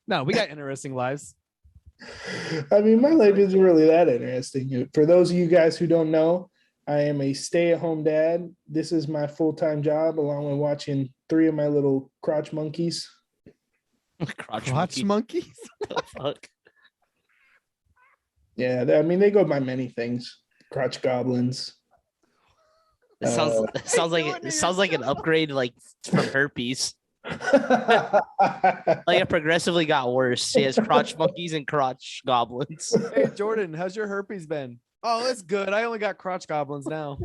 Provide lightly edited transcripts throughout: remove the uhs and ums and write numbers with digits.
No, we got interesting lives. I mean, my life isn't really that interesting. For those of you guys who don't know, I am a stay-at-home dad. This is my full-time job, along with watching three of my little crotch monkeys. Crotch monkeys? The fuck? Yeah, I mean, they go by many things. Crotch goblins. It sounds like an upgrade, like from herpes. Like it progressively got worse. He has crotch monkeys and crotch goblins. Hey, Jordan, how's your herpes been? Oh, it's good. I only got crotch goblins now.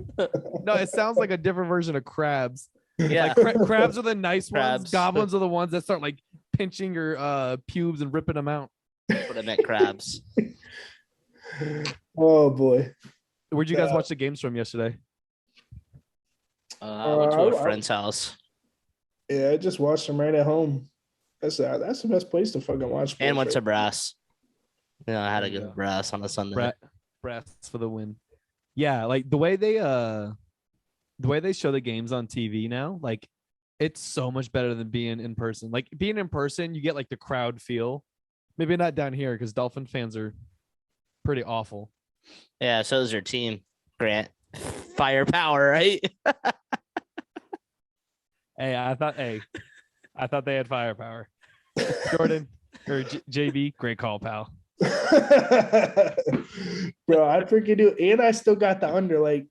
No, it sounds like a different version of crabs. Yeah, Like crabs are the nice Crabs. ones. Goblins are the ones that start like pinching your pubes and ripping them out. but I meant crabs. Oh boy. Where'd you guys watch the games from yesterday? I went to a friend's house Yeah, I just watched them right at home. That's the best place to fucking watch sports, and went to right? brass. Yeah, I had a There you good go. brass on a Sunday. Brass for the win. Yeah, like the way they show the games on TV now, like it's so much better than being in person. Like being in person, you get like the crowd feel. Maybe not down here because Dolphin fans are pretty awful. Yeah, so is your team, Grant. Firepower, right? Uh, I thought they had firepower. Jordan or JB, great call, pal. Bro, I freaking do. And I still got the under. Like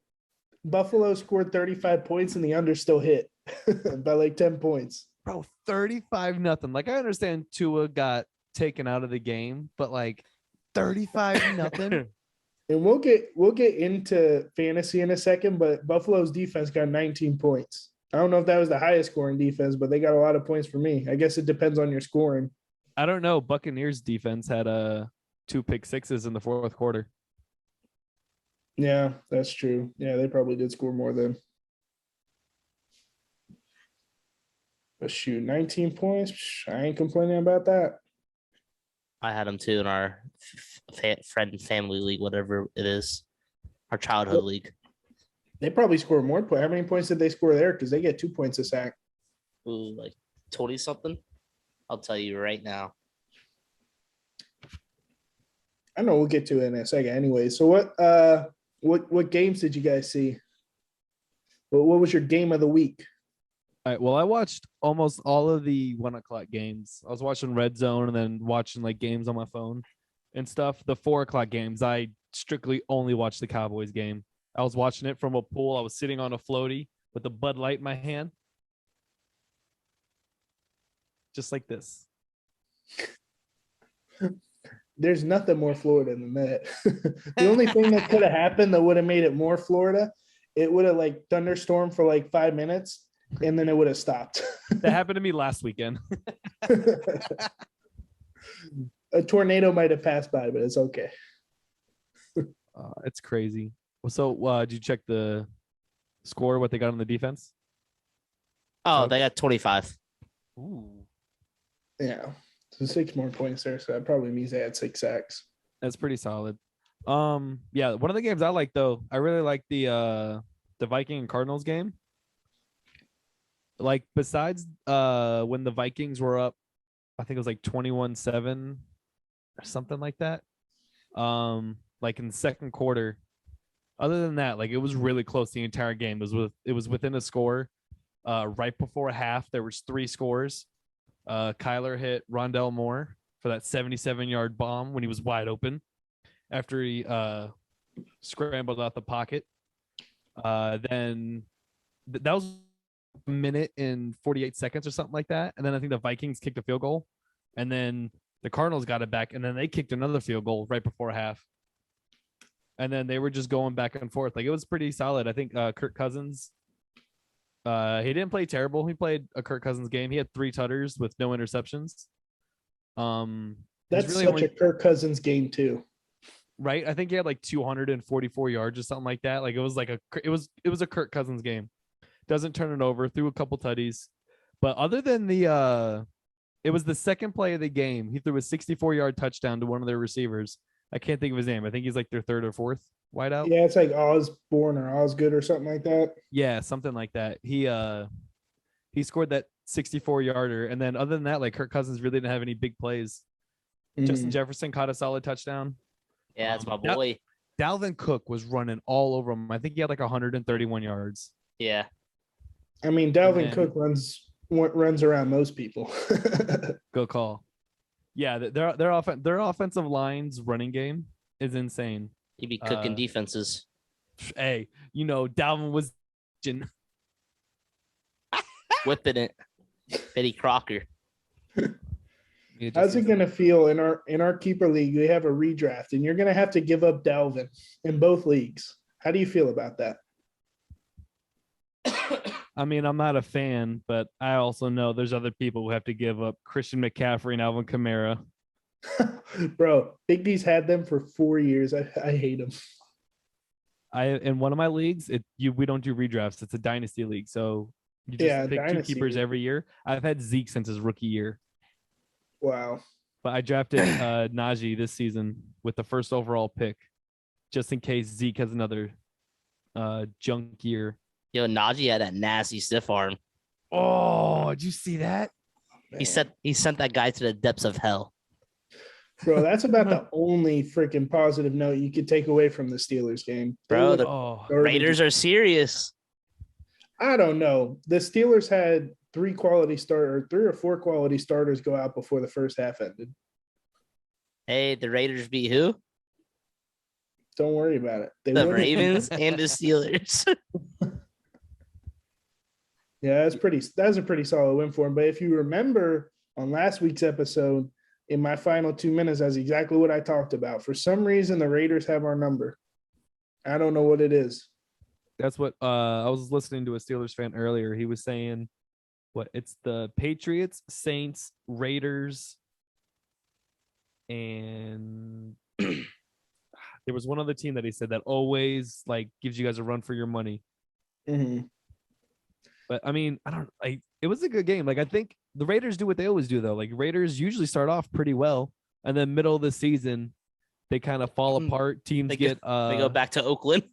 Buffalo scored 35 points and the under still hit by like 10 points. Bro, 35-0. Like I understand Tua got taken out of the game, but like 35-0. And we'll get into fantasy in a second, but Buffalo's defense got 19 points. I don't know if that was the highest scoring defense, but they got a lot of points for me. I guess it depends on your scoring. I don't know. Buccaneers defense had 2 pick sixes in the fourth quarter. Yeah, that's true. Yeah, they probably did score more than. But shoot, 19 points. I ain't complaining about that. I had them too in our friend family league, whatever it is, our childhood league. They probably score more points. How many points did they score there? Because they get 2 points a sack. Ooh, like 20 something. I'll tell you right now. I know we'll get to it in a second anyway. So what games did you guys see? What was your game of the week? All right. Well, I watched almost all of the 1:00 games. I was watching Red Zone and then watching like games on my phone and stuff. The 4:00 games, I strictly only watched the Cowboys game. I was watching it from a pool. I was sitting on a floaty with a Bud Light in my hand. Just like this. There's nothing more Florida than that. The only thing that could have happened that would have made it more Florida, it would have like thunderstormed for like 5 minutes and then it would have stopped. That happened to me last weekend. A tornado might have passed by, but it's okay. It's crazy. So did you check the score, what they got on the defense? Oh, they got 25. Ooh. Yeah. So 6 more points there. So that probably means they had 6 sacks. That's pretty solid. Yeah, one of the games I like though, I really like the Viking and Cardinals game. Like besides when the Vikings were up, I think it was like 21-7 or something like that. Like in the second quarter. Other than that, like it was really close the entire game. It was within a score. Right before half, there was 3 scores. Kyler hit Rondell Moore for that 77-yard bomb when he was wide open after he scrambled out the pocket. Then that was a minute and 48 seconds or something like that. And then I think the Vikings kicked a field goal. And then the Cardinals got it back. And then they kicked another field goal right before half. And then they were just going back and forth. Like it was pretty solid. I think Kirk Cousins, he didn't play terrible. He played a Kirk Cousins game. He had 3 tutters with no interceptions. That's really such a Kirk Cousins game too. Right? I think he had like 244 yards or something like that. Like it was a Kirk Cousins game. Doesn't turn it over, threw a couple tutties. But other than it was the second play of the game. He threw a 64-yard touchdown to one of their receivers. I can't think of his name. I think he's like their 3rd or 4th wideout. Yeah, it's like Osborne or Osgood or something like that. Yeah, something like that. He scored that 64-yarder. And then other than that, like Kirk Cousins really didn't have any big plays. Justin Jefferson caught a solid touchdown. Yeah, that's my boy. Dalvin Cook was running all over him. I think he had like 131 yards. Yeah. I mean, Dalvin Cook runs around most people. Good call. Yeah, their offensive line's running game is insane. He'd be cooking defenses. Hey, Dalvin was whipping it. Betty Crocker. How's it gonna feel in our keeper league? We have a redraft, and you're gonna have to give up Dalvin in both leagues. How do you feel about that? I mean, I'm not a fan, but I also know there's other people who have to give up Christian McCaffrey and Alvin Kamara. Bro, Big D's had them for 4 years. I hate them. In one of my leagues, we don't do redrafts. It's a dynasty league, so you just pick two keepers every year. I've had Zeke since his rookie year. Wow. But I drafted Najee this season with the first overall pick, just in case Zeke has another junk year. Yo, Najee had that nasty stiff arm. Oh, did you see that? Man. He sent that guy to the depths of hell. Bro, that's about the only freaking positive note you could take away from the Steelers game. Bro, the Raiders are serious. I don't know. The Steelers had 3 or 4 quality starters go out before the first half ended. Hey, the Raiders beat who? Don't worry about it. The Ravens and the Steelers. Yeah, that's a pretty solid win for him. But if you remember on last week's episode, in my final 2 minutes, that's exactly what I talked about. For some reason, the Raiders have our number. I don't know what it is. That's what I was listening to a Steelers fan earlier. He was saying, it's the Patriots, Saints, Raiders, and there was one other team that he said that always like gives you guys a run for your money. Mm-hmm. But I mean, it was a good game. Like I think the Raiders do what they always do though. Like Raiders usually start off pretty well, and then middle of the season they kind of fall apart. Teams they go back to Oakland.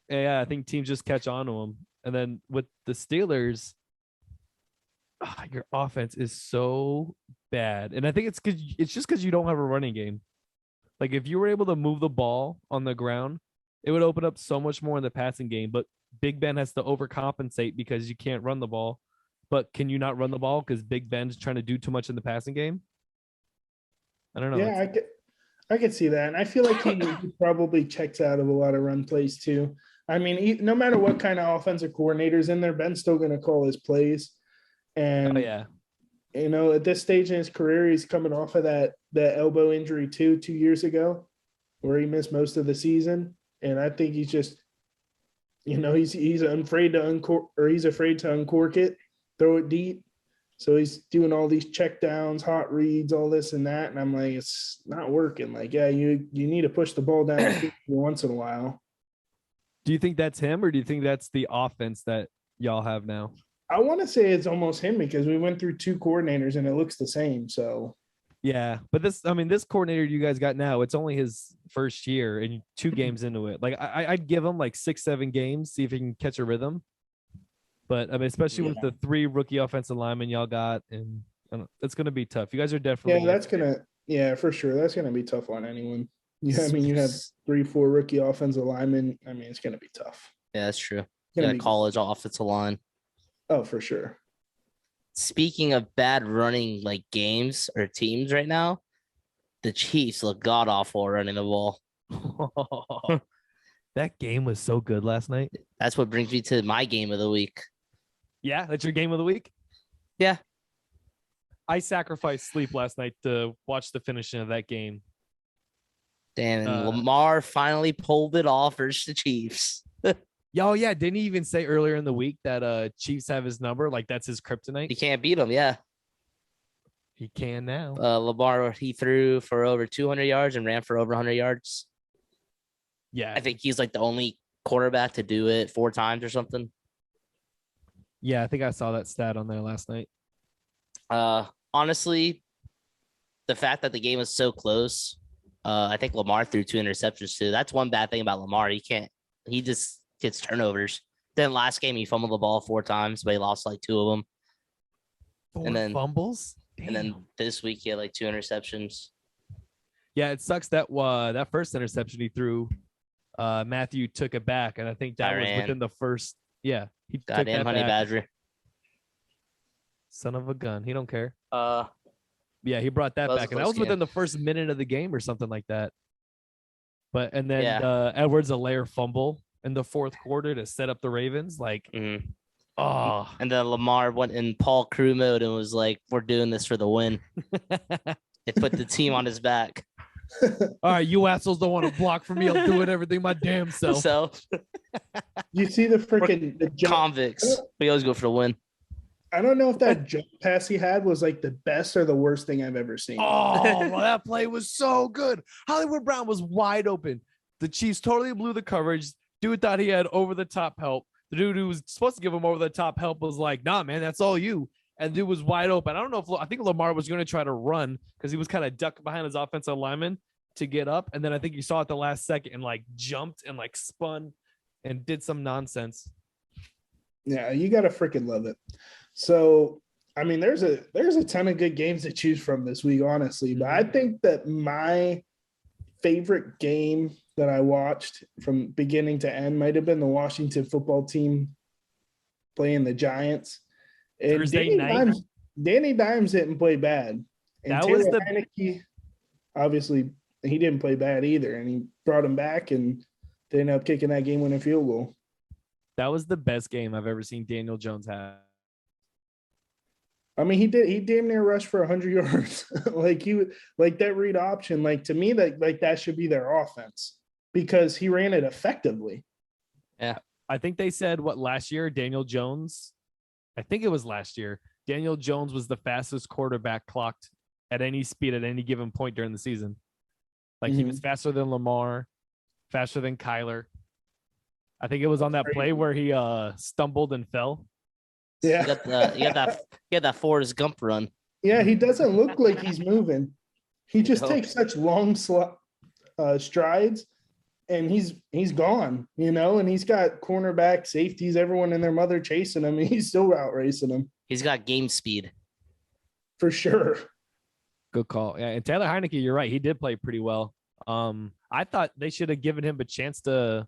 Yeah, I think teams just catch on to them. And then with the Steelers, your offense is so bad. And I think it's just because you don't have a running game. Like if you were able to move the ball on the ground, it would open up so much more in the passing game. But Big Ben has to overcompensate because you can't run the ball. But can you not run the ball because Big Ben's trying to do too much in the passing game? I don't know. Yeah, I could see that. And I feel like he probably checks out of a lot of run plays too. I mean, no matter what kind of offensive coordinator's in there, Ben's still going to call his plays. And, at this stage in his career, he's coming off of that elbow injury 2 years ago where he missed most of the season. And I think he's just, he's afraid to uncork it, throw it deep. So he's doing all these check downs, hot reads, all this and that. And I'm like, it's not working. Like, yeah, you need to push the ball down once in a while. Do you think that's him or do you think that's the offense that y'all have now? I want to say it's almost him because we went through 2 coordinators and it looks the same. So, yeah, but this coordinator you guys got now, it's only his first year and 2 games into it. Like I'd give him like 6-7 games, see if he can catch a rhythm. But I mean, especially with the 3 rookie offensive linemen y'all got, and it's going to be tough. You guys are definitely for sure. That's going to be tough on anyone. Yeah, I mean, you have 3-4 rookie offensive linemen. I mean, it's going to be tough. Yeah, that's true. Yeah, college offensive line. Oh, for sure. Speaking of bad running like games or teams right now, the Chiefs look god awful running the ball. That game was so good last night. That's what brings me to my game of the week. Yeah, that's your game of the week? Yeah. I sacrificed sleep last night to watch the finishing of that game. Damn, and Lamar finally pulled it off versus the Chiefs. Oh, yeah. Didn't he even say earlier in the week that Chiefs have his number? Like, that's his kryptonite? He can't beat him, yeah. He can now. Lamar, he threw for over 200 yards and ran for over 100 yards. Yeah. I think he's like the only quarterback to do it 4 times or something. Yeah, I think I saw that stat on there last night. Honestly, the fact that the game was so close, I think Lamar threw 2 interceptions too. That's one bad thing about Lamar. He just gets turnovers. Then last game he fumbled the ball 4 times, but he lost like 2 of them. 4 then- fumbles. Damn. And then this week he had like 2 interceptions. Yeah, it sucks that that first interception he threw, Matthew took it back, and I think that was within the first. Yeah, he took Goddamn that honey back. badger. Son of a gun. He don't care. Uh, Yeah, he brought that That was a back, and that close was within game. the first minute of the game or something like that. But and then Yeah. Edwards-Helaire fumble in the fourth quarter to set up the Ravens. Like, mhm. oh, And then Lamar went in Paul Crew mode and was like, "We're doing this for the win." They put the team on his back. all right, you assholes don't want to block for me. I'll do it everything my damn self. So You see the freaking the jump. convicts. We always go for the win. I don't know if that jump pass he had was like the best or the worst thing I've ever seen. Oh, well, that play was so good. Hollywood Brown was wide open. The Chiefs totally blew the coverage. Dude thought he had over the top help. The dude who was supposed to give him over the top help was like, nah, man, that's all you. And dude was wide open. I don't know if I think Lamar was going to try to run because he was kind of ducked behind his offensive lineman to get up. And then I think he saw at the last second and like jumped and like spun and did some nonsense. Yeah, you gotta freaking love it. So, I mean, there's a ton of good games to choose from this week, honestly. But I think that my favorite game that I watched from beginning to end might have been the Washington football team playing the Giants. And Thursday night? Danny Dimes didn't play bad. And That Taylor was the- Heineke, obviously, he didn't play bad either. And he brought him back, and they ended up kicking that game-winning field goal. That was the best game I've ever seen Daniel Jones have. I mean, he damn near rushed for 100 yards. like that read option, like to me, that should be their offense because he ran it effectively. I think they said last year, Daniel Jones, I think it was last year, Daniel Jones was the fastest quarterback clocked at any speed at any given point during the season. Like he was faster than Lamar, faster than Kyler. I think it was on that play where he stumbled and fell. Yeah. You got that Forrest Gump run. Yeah, he doesn't look like he's moving. He just No. takes such long strides, and he's gone, and he's got cornerback, safeties, everyone and their mother chasing him, and he's still out racing them. He's got game speed. For sure. Good call. Yeah, and Taylor Heineke, you're right. He did play pretty well. I thought they should have given him a chance to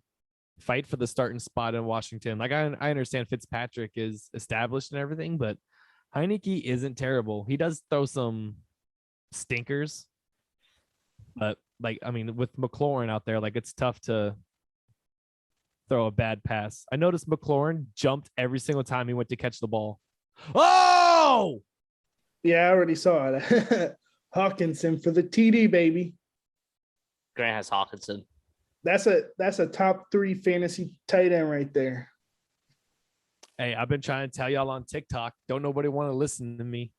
fight for the starting spot in Washington. Like I understand Fitzpatrick is established and everything, but Heineke isn't terrible. He does throw some stinkers, but like I mean, with McLaurin out there, like it's tough to throw a bad pass. I noticed McLaurin jumped every single time he went to catch the ball. Oh, Yeah, I already saw it. Hawkinson for the TD, baby. Grant has Hawkinson. That's a top 3 fantasy tight end right there. hey, I've been trying to tell y'all on TikTok. Don't nobody want to listen to me.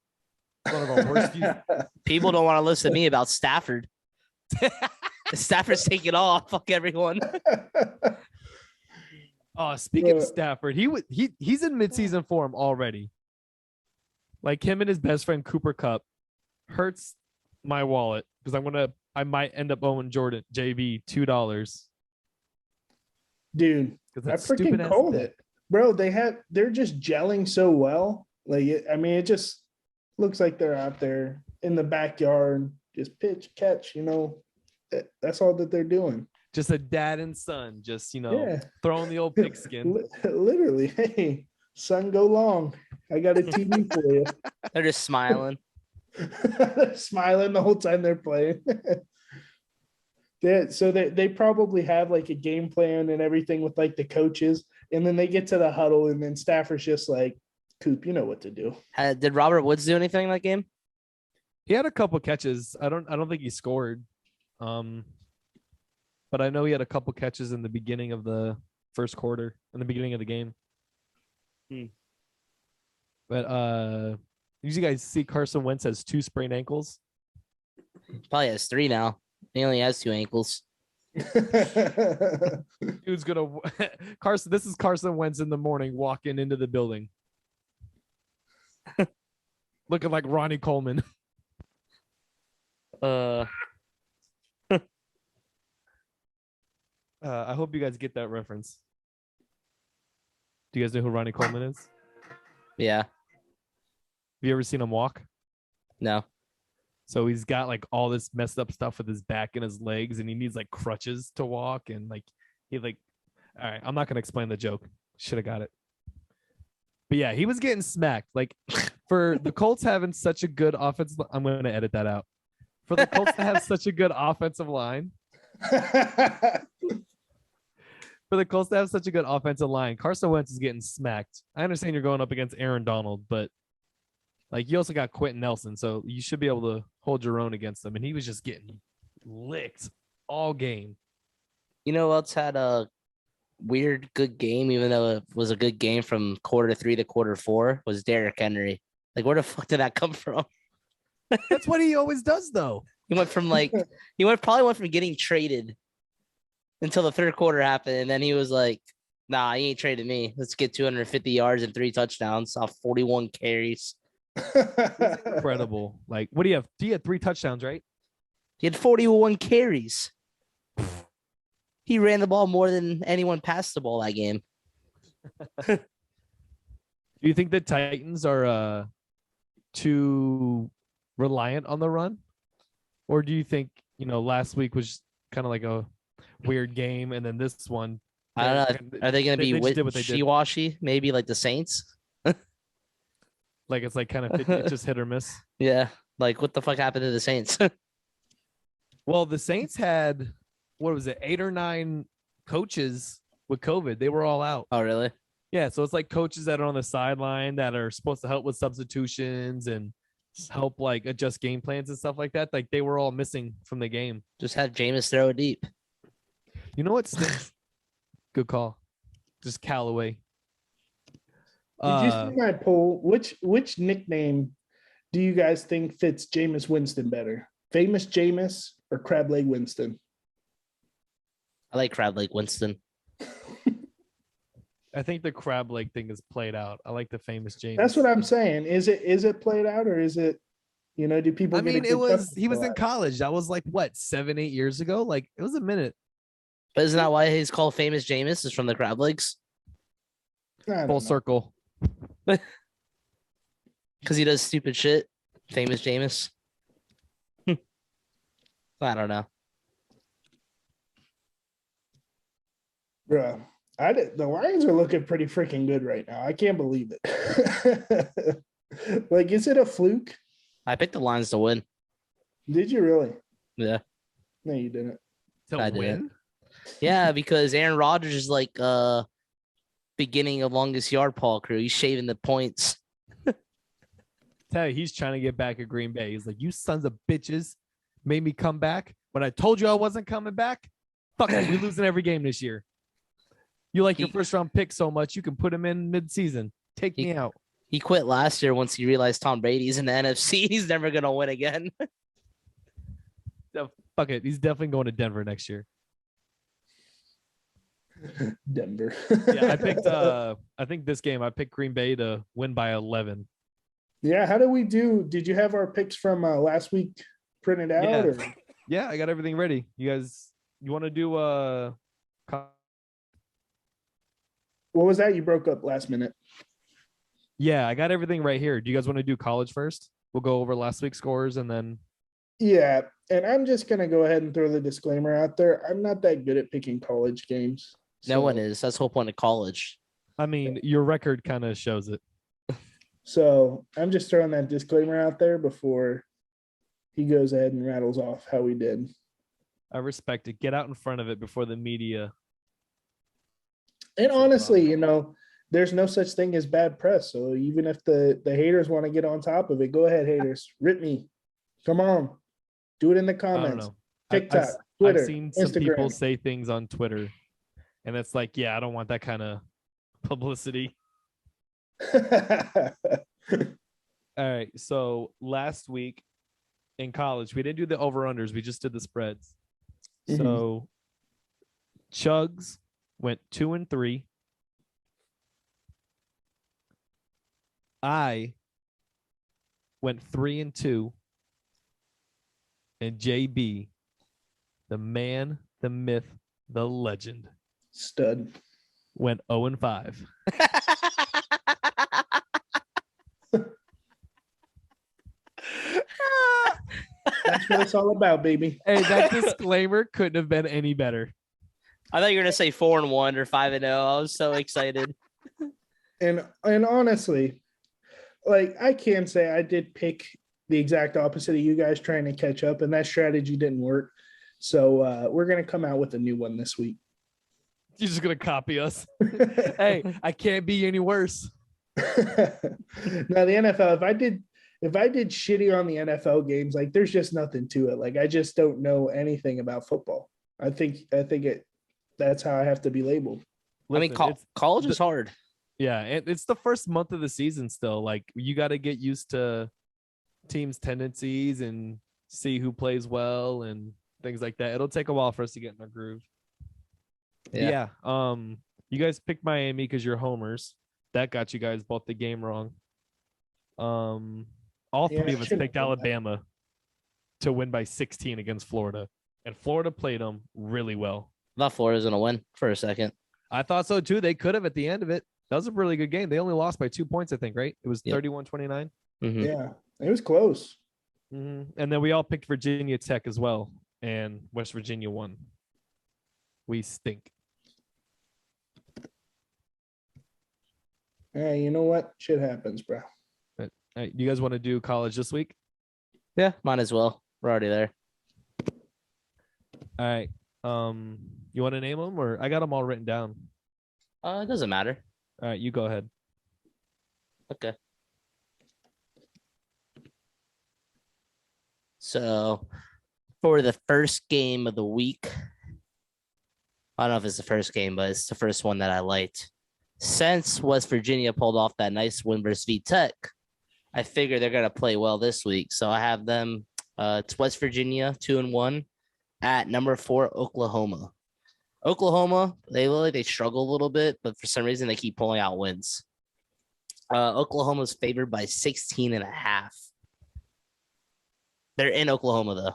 It's one of our worst. People don't want to listen to me about Stafford. Stafford's taking off. Fuck everyone. Oh, speaking of Stafford, he's in midseason form already. Like him and his best friend Cooper Kupp hurts my wallet because I might end up owing Jordan JB $2. Dude, I freaking called it. Bro, they're just gelling so well. Like, I mean, it just looks like they're out there in the backyard, just pitch, catch, that's all that they're doing. Just a dad and son, just, Yeah. throwing the old pigskin. Literally, hey, son, go long. I got a TV for you. They're just smiling. They're smiling the whole time they're playing. So they probably have like a game plan and everything with like the coaches, and then they get to the huddle, and then Stafford's just like, Coop, you know what to do. Did Robert Woods do anything in that game? He had a couple catches. I don't think he scored. But I know he had a couple catches in the beginning of the first quarter, in the beginning of the game. But you guys see Carson Wentz has 2 sprained ankles. Probably has 3 now. He only has 2 ankles. Dude's gonna Carson. This is Carson Wentz in the morning walking into the building, looking like Ronnie Coleman. I hope you guys get that reference. Do you guys know who Ronnie Coleman is? Have Yeah. you ever seen him walk? No. So he's got like all this messed up stuff with his back and his legs, and he needs like crutches to walk. And like he like, all right, I'm not gonna explain the joke. Should have got it. But yeah, he was getting smacked. Like for the Colts having such a good offensive, I'm gonna edit that out. For the Colts to have such a good offensive line, Carson Wentz is getting smacked. I understand you're going up against Aaron Donald, but like you also got Quentin Nelson, so you should be able to hold your own against them. And he was just getting licked all game. You know who else had a weird good game, even though it was a good game from quarter 3 to quarter 4, was Derrick Henry. Like, where the fuck did that come from? That's what he always does, though. He went from probably went from getting traded until the third quarter happened, and then he was like, "Nah, he ain't traded me. Let's get 250 yards and 3 touchdowns off 41 carries." Incredible. Like, what do you have? He had 3 touchdowns, right? He had 41 carries. He ran the ball more than anyone passed the ball that game. Do you think the Titans are too reliant on the run? Or do you think, last week was kind of like a weird game, and then this one? I don't know. Are they going to be wishy-washy? Maybe like the Saints? Like it's like kind of just hit or miss? Yeah. Like, what the fuck happened to the Saints? Well, the Saints had, 8 or 9 coaches with COVID. They were all out. Oh, really? Yeah, so it's like coaches that are on the sideline that are supposed to help with substitutions and help like adjust game plans and stuff like that. Like they were all missing from the game. Just have Jameis throw it deep. You know what stinks? Good call. Just Callaway. Did you see my poll? Which nickname do you guys think fits Jameis Winston better? Famous Jameis or Crab Leg Winston? I like Crab Leg Winston. I think the crab leg thing is played out. I like the famous James. That's what I'm saying. Is it played out, or is it, do people? I mean, he was in college. That was like what, 7-8 years ago. Like it was a minute. But isn't that why he's called Famous Jameis? Is from the crab legs? Full circle. Because he does stupid shit. Famous Jameis. I don't know. Bruh. The Lions are looking pretty freaking good right now. I can't believe it. Like, is it a fluke? I picked the Lions to win. Did you really? Yeah. No, you didn't. To win? Yeah, because Aaron Rodgers is like beginning of longest yard Paul crew. He's shaving the points. Tell you, he's trying to get back at Green Bay. He's like, you sons of bitches made me come back when I told you I wasn't coming back. Fuck it, we're losing every game this year. You like your first round pick so much, you can put him in mid-season. Take me out. He quit last year once he realized Tom Brady's in the NFC. He's never going to win again. Fuck it. He's definitely going to Denver next year. Denver. Yeah, I think this game, I picked Green Bay to win by 11. Yeah, how did we do? Did you have our picks from last week printed out? Yeah, or? Yeah, I got everything ready. You guys, you want to do What was that? You broke up last minute. Yeah, I got everything right here. Do you guys want to do college first? We'll go over last week's scores and then. Yeah, and I'm just going to go ahead and throw the disclaimer out there. I'm not that good at picking college games. No one is. That's the whole point of college. I mean, your record kind of shows it. So I'm just throwing that disclaimer out there before he goes ahead and rattles off how we did. I respect it. Get out in front of it before the media. And honestly, there's no such thing as bad press. So even if the haters want to get on top of it, go ahead, haters. Rip me. Come on. Do it in the comments. I don't know. TikTok, Twitter, I've seen some Instagram. people say things on Twitter, and it's like, yeah, I don't want that kind of publicity. All right. So last week in college, we didn't do the over-unders. We just did the spreads. Mm-hmm. So Chugs went 2-3. I went 3-2. And JB, the man, the myth, the legend, stud, went 0-5. That's what it's all about, baby. Hey, that disclaimer couldn't have been any better. I thought you were gonna say 4-1 or 5-0. I was so excited. And honestly, like I can say I did pick the exact opposite of you guys trying to catch up, and that strategy didn't work. So we're gonna come out with a new one this week. You're just gonna copy us. Hey, I can't be any worse. Now the NFL, if I did shitty on the NFL games, like there's just nothing to it. Like I just don't know anything about football. I think that's how I have to be labeled. Listen, I mean, college is hard. Yeah, it's the first month of the season still. Like you got to get used to teams' tendencies and see who plays well and things like that. It'll take a while for us to get in our groove. Yeah. You guys picked Miami because you're homers. That got you guys both the game wrong. All three of us picked Alabama to win by 16 against Florida, and Florida played them really well. I thought Florida was gonna win for a second. I thought so too. They could have at the end of it. That was a really good game. They only lost by 2 points, I think, right? It was 31-29. Mm-hmm. Yeah, it was close. Mm-hmm. And then we all picked Virginia Tech as well, and West Virginia won. We stink. Hey, you know what? Shit happens, bro. All right, you guys want to do college this week? Yeah, might as well. We're already there. All right. You want to name them, or I got them all written down? It doesn't matter. All right, you go ahead. Okay. So, for the first game of the week, I don't know if it's the first game, but it's the first one that I liked. Since West Virginia pulled off that nice win versus VTech, I figure they're gonna play well this week. So I have them. It's West Virginia 2-1 at number 4 Oklahoma. Oklahoma, they struggle a little bit, but for some reason they keep pulling out wins. Oklahoma's favored by 16.5. They're in Oklahoma though.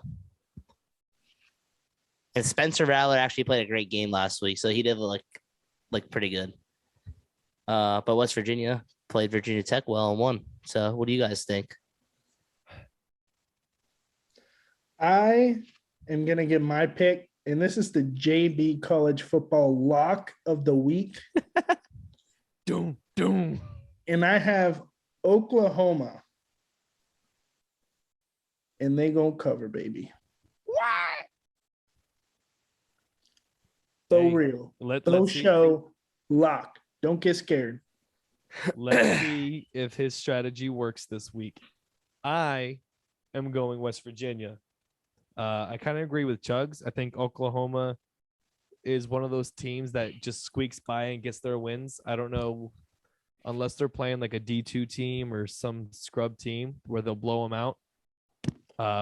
And Spencer Rattler actually played a great game last week, so he did look pretty good. But West Virginia played Virginia Tech well and won. So what do you guys think? I am gonna give my pick, and this is the JB College Football Lock of the Week. Doom, doom. And I have Oklahoma, and they gonna cover, baby. Why? So Hey, real. Let's show lock. Don't get scared. Let's see if his strategy works this week. I am going West Virginia. I kind of agree with Chugs. I think Oklahoma is one of those teams that just squeaks by and gets their wins. I don't know, unless they're playing like a D2 team or some scrub team where they'll blow them out.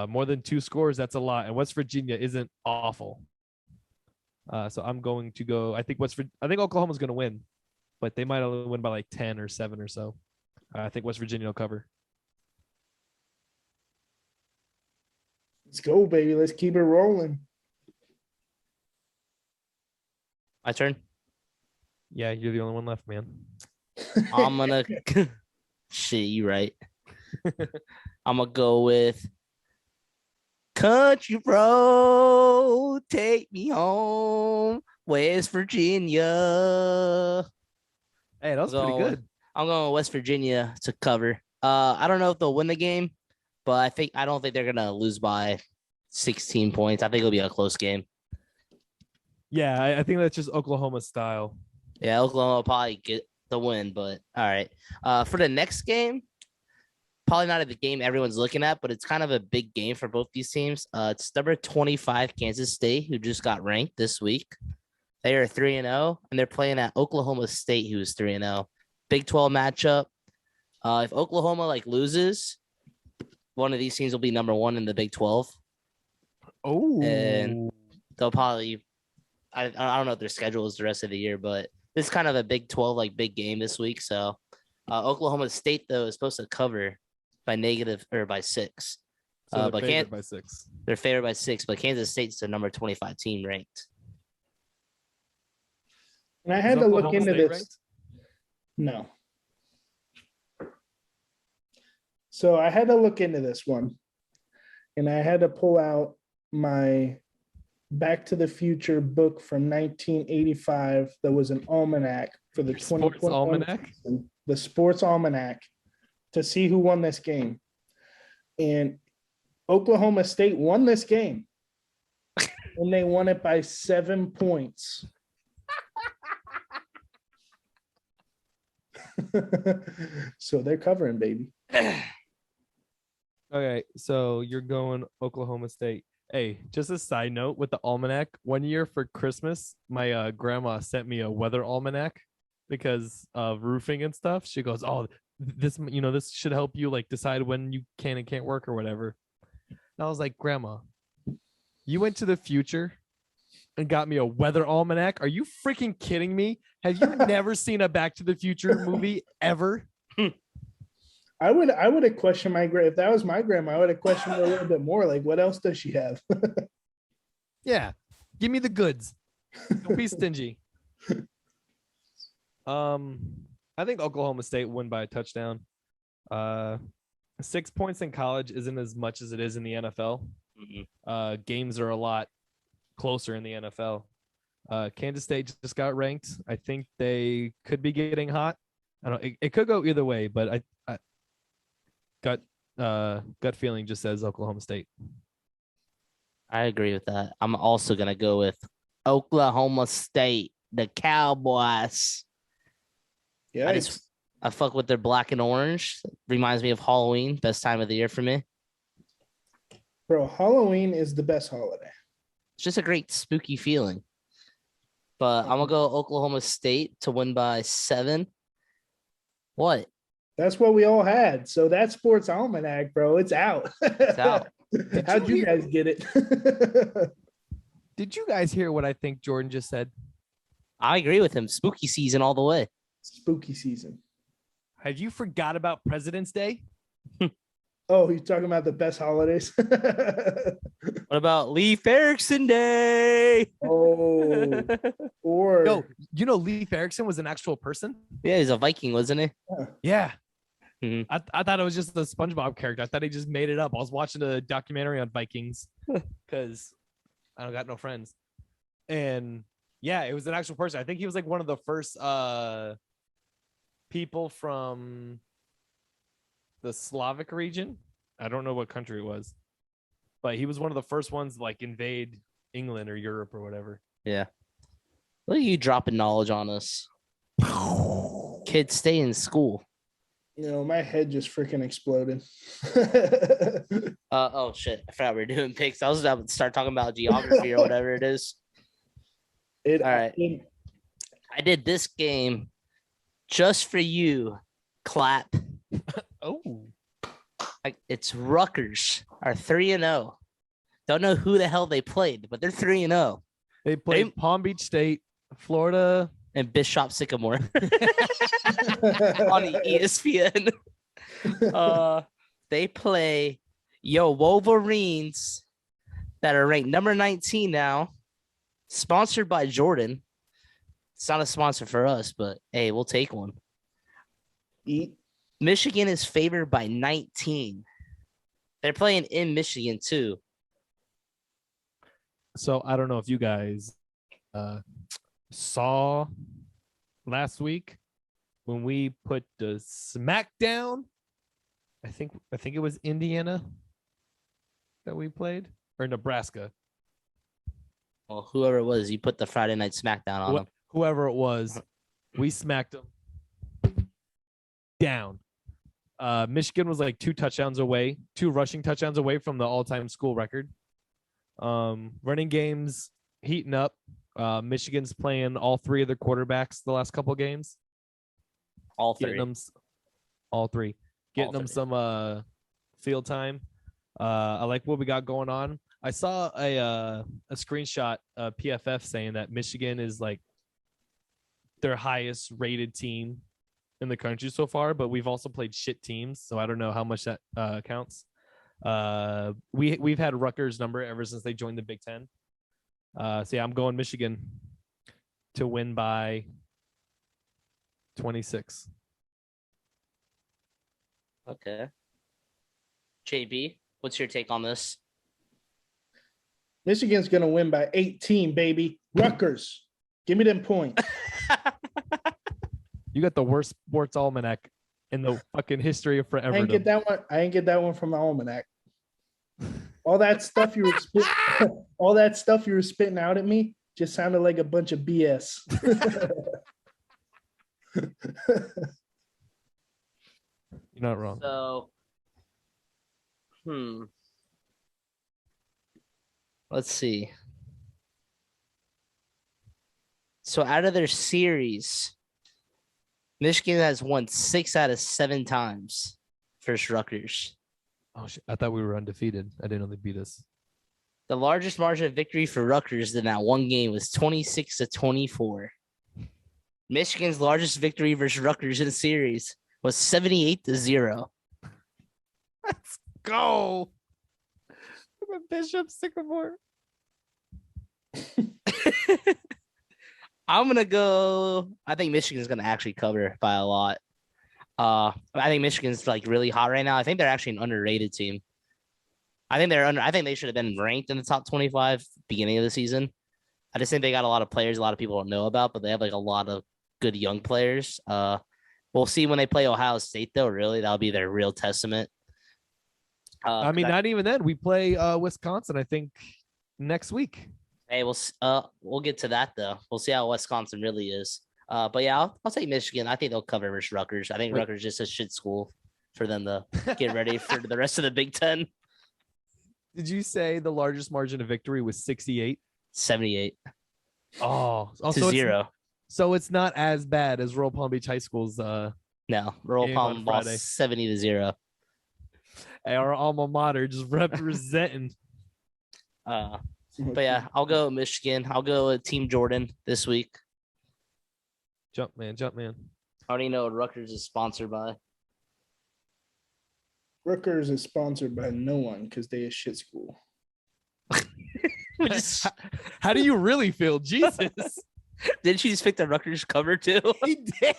More than 2 scores, that's a lot. And West Virginia isn't awful. So I'm going to go. I think Oklahoma's going to win, but they might only win by like 10 or 7 or so. I think West Virginia will cover. Let's go, baby. Let's keep it rolling. My turn. Yeah, you're the only one left, man. I'm gonna shit, you right. I'm gonna go with Country Road, take me home, West Virginia. Hey, that was pretty good. I'm going with West Virginia to cover. I don't know if they'll win the game, but I don't think they're gonna lose by 16 points. I think it'll be a close game. Yeah, I think that's just Oklahoma style. Yeah, Oklahoma will probably get the win, but all right. For the next game, probably not at the game everyone's looking at, but it's kind of a big game for both these teams. It's number 25 Kansas State, who just got ranked this week. They are 3-0, and they're playing at Oklahoma State, who is 3-0. Big 12 matchup. If Oklahoma loses, one of these teams will be number 1 in the Big 12. Oh, And they'll probably, I don't know what their schedule is the rest of the year, but this is kind of a Big 12 big game this week. So Oklahoma State though is supposed to cover by by 6. so but they're favored by 6. They're favored by 6, but Kansas State's the number 25 team ranked. And I had to look into this. Ranked? No. So I had to look into this one. and I had to pull out my Back to the Future book from 1985 that was an almanac for the Your sports 2021 almanac? season, the sports almanac, to see who won this game. And Oklahoma State won this game, and they won it by 7 points. So they're covering, baby. Okay, so you're going Oklahoma State. Hey, just a side note with the almanac. One year for Christmas, my grandma sent me a weather almanac because of roofing and stuff. She goes, "Oh, this should help you like decide when you can and can't work or whatever." And I was like, "Grandma, you went to the future and got me a weather almanac? Are you freaking kidding me? Have you never seen a Back to the Future movie ever?" I would have questioned my if that was my grandma, I would have questioned her a little bit more. Like, what else does she have? Yeah, give me the goods. Don't be stingy. I think Oklahoma State won by a touchdown. 6 points in college isn't as much as it is in the NFL. Games are a lot closer in the NFL. Kansas State just got ranked. I think they could be getting hot. I don't. It could go either way, but I gut feeling just says Oklahoma State. I agree with that. I'm also gonna go with Oklahoma State, the Cowboys. Yeah, I fuck with their black and orange. Reminds me of Halloween. Best time of the year for me. bro. Halloween is the best holiday. It's just a great spooky feeling. But I'm gonna go Oklahoma State to win by 7. What? That's what we all had. So that sports almanac, bro, it's out. It's out. How'd you guys get it? Did you guys hear what I think Jordan just said? I agree with him. Spooky season all the way. Spooky season. Have you forgot about President's Day? Oh, you're talking about the best holidays? What about Leif Erikson Day? Oh, or No, Leif Erikson was an actual person. Yeah, he's a Viking, wasn't he? Yeah. Mhm. I thought it was just a SpongeBob character. I thought he just made it up. I was watching a documentary on Vikings because I don't got no friends. And yeah, it was an actual person. I think he was like one of the first people from the Slavic region. I don't know what country it was, but he was one of the first ones to like invade England or Europe or whatever. Yeah. Look at you dropping knowledge on us. Kids stay in school. my head just freaking exploded. Oh shit. I forgot we were doing picks. I was about to start talking about geography or whatever it is. All right. I did this game just for you. Clap. Oh, It's Rutgers are 3-0. Don't know who the hell they played, but they're 3-0. they played Palm Beach State, Florida, And Bishop Sycamore on ESPN. They play Wolverines that are ranked number 19 now, sponsored by Jordan. It's not a sponsor for us, but hey, we'll take one. Michigan is favored by 19. They're playing in Michigan too. So I don't know if you guys saw last week when we put the smackdown. I think it was Indiana that we played, or Nebraska. Well, whoever it was, you put the Friday Night Smackdown on them. Whoever it was, we smacked them down. Michigan was like 2 rushing touchdowns away from the all-time school record. Running games heating up. Michigan's playing all 3 of their quarterbacks the last couple games. All 3. Getting them some field time. I like what we got going on. I saw a screenshot PFF saying that Michigan is like their highest rated team in the country so far, but we've also played shit teams, so I don't know how much that counts. We've had Rutgers number ever since they joined the Big Ten. So yeah, I'm going Michigan to win by 26. Okay. JB, what's your take on this? Michigan's going to win by 18, baby. Rutgers, give me them points. You got the worst sports almanac in the fucking history of forever. I ain't get that one. I ain't get that one from the Almanac. All that stuff you were spitting out at me just sounded like a bunch of BS. You're not wrong. So, let's see. So out of their series, Michigan has won 6 out of 7 times versus Rutgers. Oh shit! I thought we were undefeated. I didn't know they beat us. The largest margin of victory for Rutgers in that one game was 26-24. Michigan's largest victory versus Rutgers in the series was 78-0. Let's go. Bishop Sycamore. I'm gonna go. I think Michigan's gonna actually cover by a lot. I think Michigan's like really hot right now. I think they're actually an underrated team. I think they should have been ranked in the top 25 beginning of the season. I just think they got a lot of players a lot of people don't know about, but they have like a lot of good young players. We'll see when they play Ohio State though. Really, that'll be their real testament. I mean, not even then. We play Wisconsin, I think, next week. Hey, we'll get to that though. We'll see how Wisconsin really is. But yeah, I'll take Michigan. I think they'll cover versus Rutgers. I think Rutgers is just a shit school for them to get ready for the rest of the Big Ten. Did you say the largest margin of victory was 68? 78. Oh, to so 0. So it's not as bad as Royal Palm Beach High School's. No, Royal Palm lost 70-0. Hey, our alma mater just representing. But yeah, I'll go Michigan. I'll go with Team Jordan this week. Jump man. I already know what Rutgers is sponsored by. Rutgers is sponsored by no one because they a shit school. How do you really feel? Jesus. Didn't you just pick the Rutgers cover too? He did.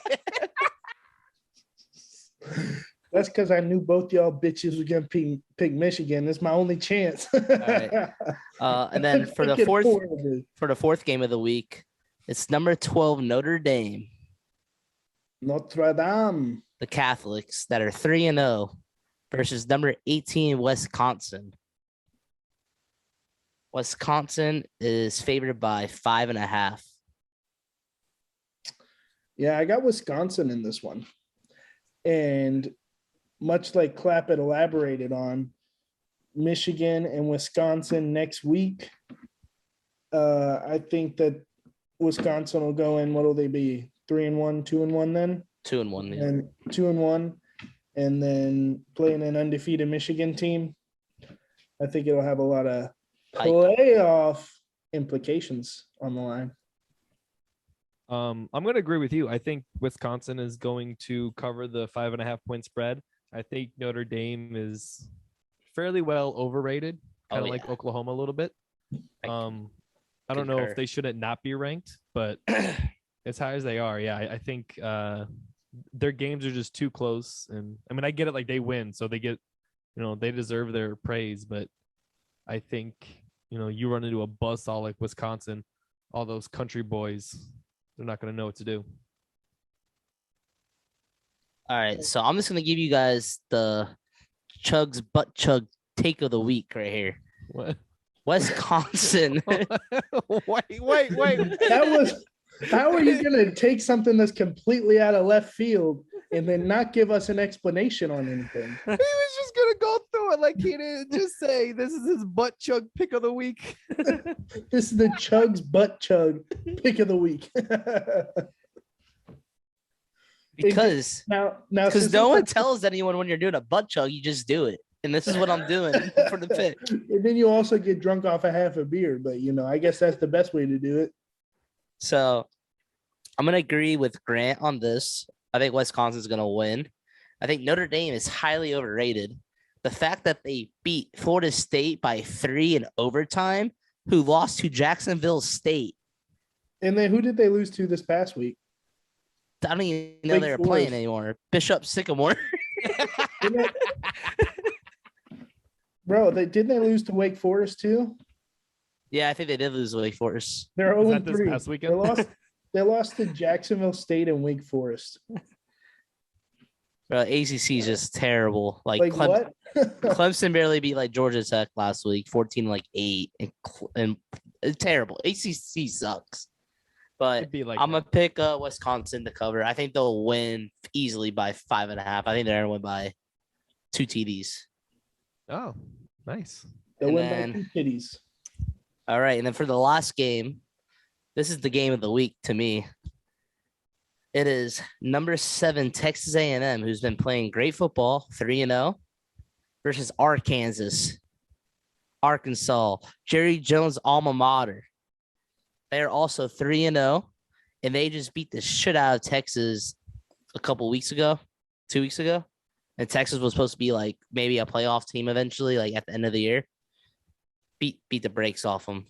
That's because I knew both y'all bitches were gonna pick Michigan. That's my only chance. All right. And then for the fourth game of the week, it's number 12 Notre Dame. Notre Dame. The Catholics that are 3-0 versus number 18 Wisconsin. Wisconsin is favored by 5.5. Yeah, I got Wisconsin in this one. And much like Clappett elaborated on, Michigan and Wisconsin next week. I think that Wisconsin will go in. What will they be? 3-1, 2-1 then? 2-1. Yeah. And 2-1. And then playing an undefeated Michigan team. I think it'll have a lot of playoff implications on the line. I'm going to agree with you. I think Wisconsin is going to cover the 5.5 point spread. I think Notre Dame is fairly well overrated, kind of like Oklahoma a little bit. I don't know if they shouldn't not be ranked, but as high as they are, yeah, I think their games are just too close. And I mean, I get it, like they win, so they get, they deserve their praise. But I think, you run into a buzzsaw like Wisconsin, all those country boys, they're not going to know what to do. All right, so I'm just going to give you guys the Chugs butt chug take of the week right here. What? Wisconsin. wait. How are you going to take something that's completely out of left field and then not give us an explanation on anything? He was just going to go through it like he didn't just say, this is his butt chug pick of the week. This is the Chugs butt chug pick of the week. Because no one tells anyone when you're doing a butt chug, you just do it. And this is what I'm doing for the pick. And then you also get drunk off a half a beer, but I guess that's the best way to do it. So I'm going to agree with Grant on this. I think Wisconsin's going to win. I think Notre Dame is highly overrated. The fact that they beat Florida State by 3 in overtime, who lost to Jacksonville State. And then who did they lose to this past week? I don't even know they were playing anymore. Bishop Sycamore. Bro, didn't they lose to Wake Forest too? Yeah, I think they did lose to Wake Forest. They're Was 0 that this 3. past weekend? They lost to Jacksonville State and Wake Forest. Bro, ACC is just terrible. Like what? Clemson barely beat like Georgia Tech last week, 14-8, and it's terrible. ACC sucks. But It'd be like I'm that. gonna pick Wisconsin to cover. I think they'll win easily by 5.5. I think they're gonna win by 2 TDs. Oh, nice. They'll And win then- by 2 kitties. All right, and then for the last game, this is the game of the week to me. It is number 7 Texas A&M, who's been playing great football, 3-0, versus Arkansas, Jerry Jones' alma mater. They are also 3-0, and they just beat the shit out of Texas a couple weeks ago, 2 weeks ago. And Texas was supposed to be like maybe a playoff team eventually, like at the end of the year. Beat the brakes off them.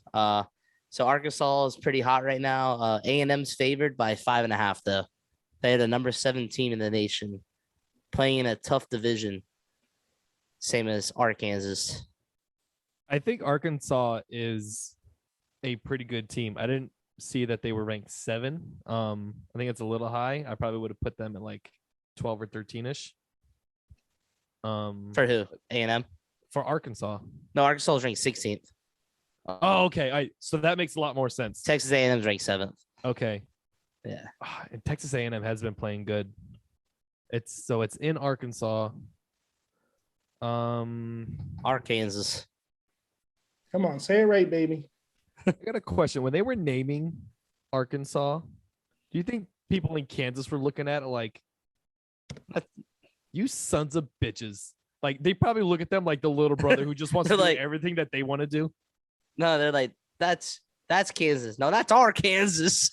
So Arkansas is pretty hot right now. A&M's favored by 5.5 though. They are the number 7 team in the nation, playing in a tough division, same as Arkansas. I think Arkansas is a pretty good team. I didn't see that they were ranked 7. I think it's a little high. I probably would have put them at like 12 or 13ish. For who? A&M? For Arkansas. No, Arkansas is ranked 16th. Oh, okay. So that makes a lot more sense. Texas A&M is ranked 7th. Okay. Yeah. And Texas A&M has been playing good. It's in Arkansas. Arkansas. Come on, say it right, baby. I got a question. When they were naming Arkansas, do you think people in Kansas were looking at it like, you sons of bitches? Like, they probably look at them like the little brother who just wants to do Like- everything that they want to do. No, they're like, that's Kansas. No, that's Arkansas.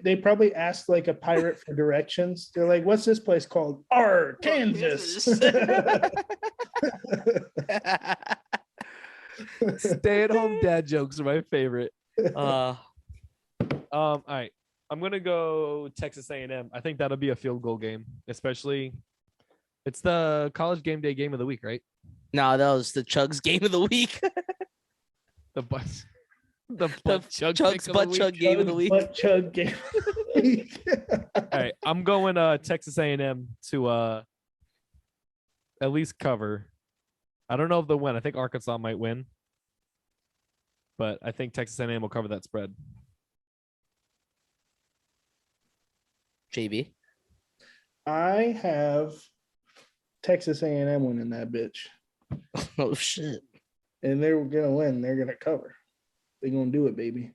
They probably asked like a pirate for directions. They're like, "What's this place called?" Kansas. Stay-at-home dad jokes are my favorite. uh, All right. I'm gonna go Texas A&M. I think that'll be a field goal game, especially it's the college game day game of the week, right? no, that was the Chugs game of the week. The butt, the butt chug Chugs pick of the butt week. chug game of the week. Butt chug game. All right, I'm going Texas A&M to at least cover. I don't know if they'll win. I think Arkansas might win, but I think Texas A&M will cover that spread. JB. I have Texas A&M winning that bitch, Oh shit. and they're gonna win. They're gonna cover. They're gonna do it, baby.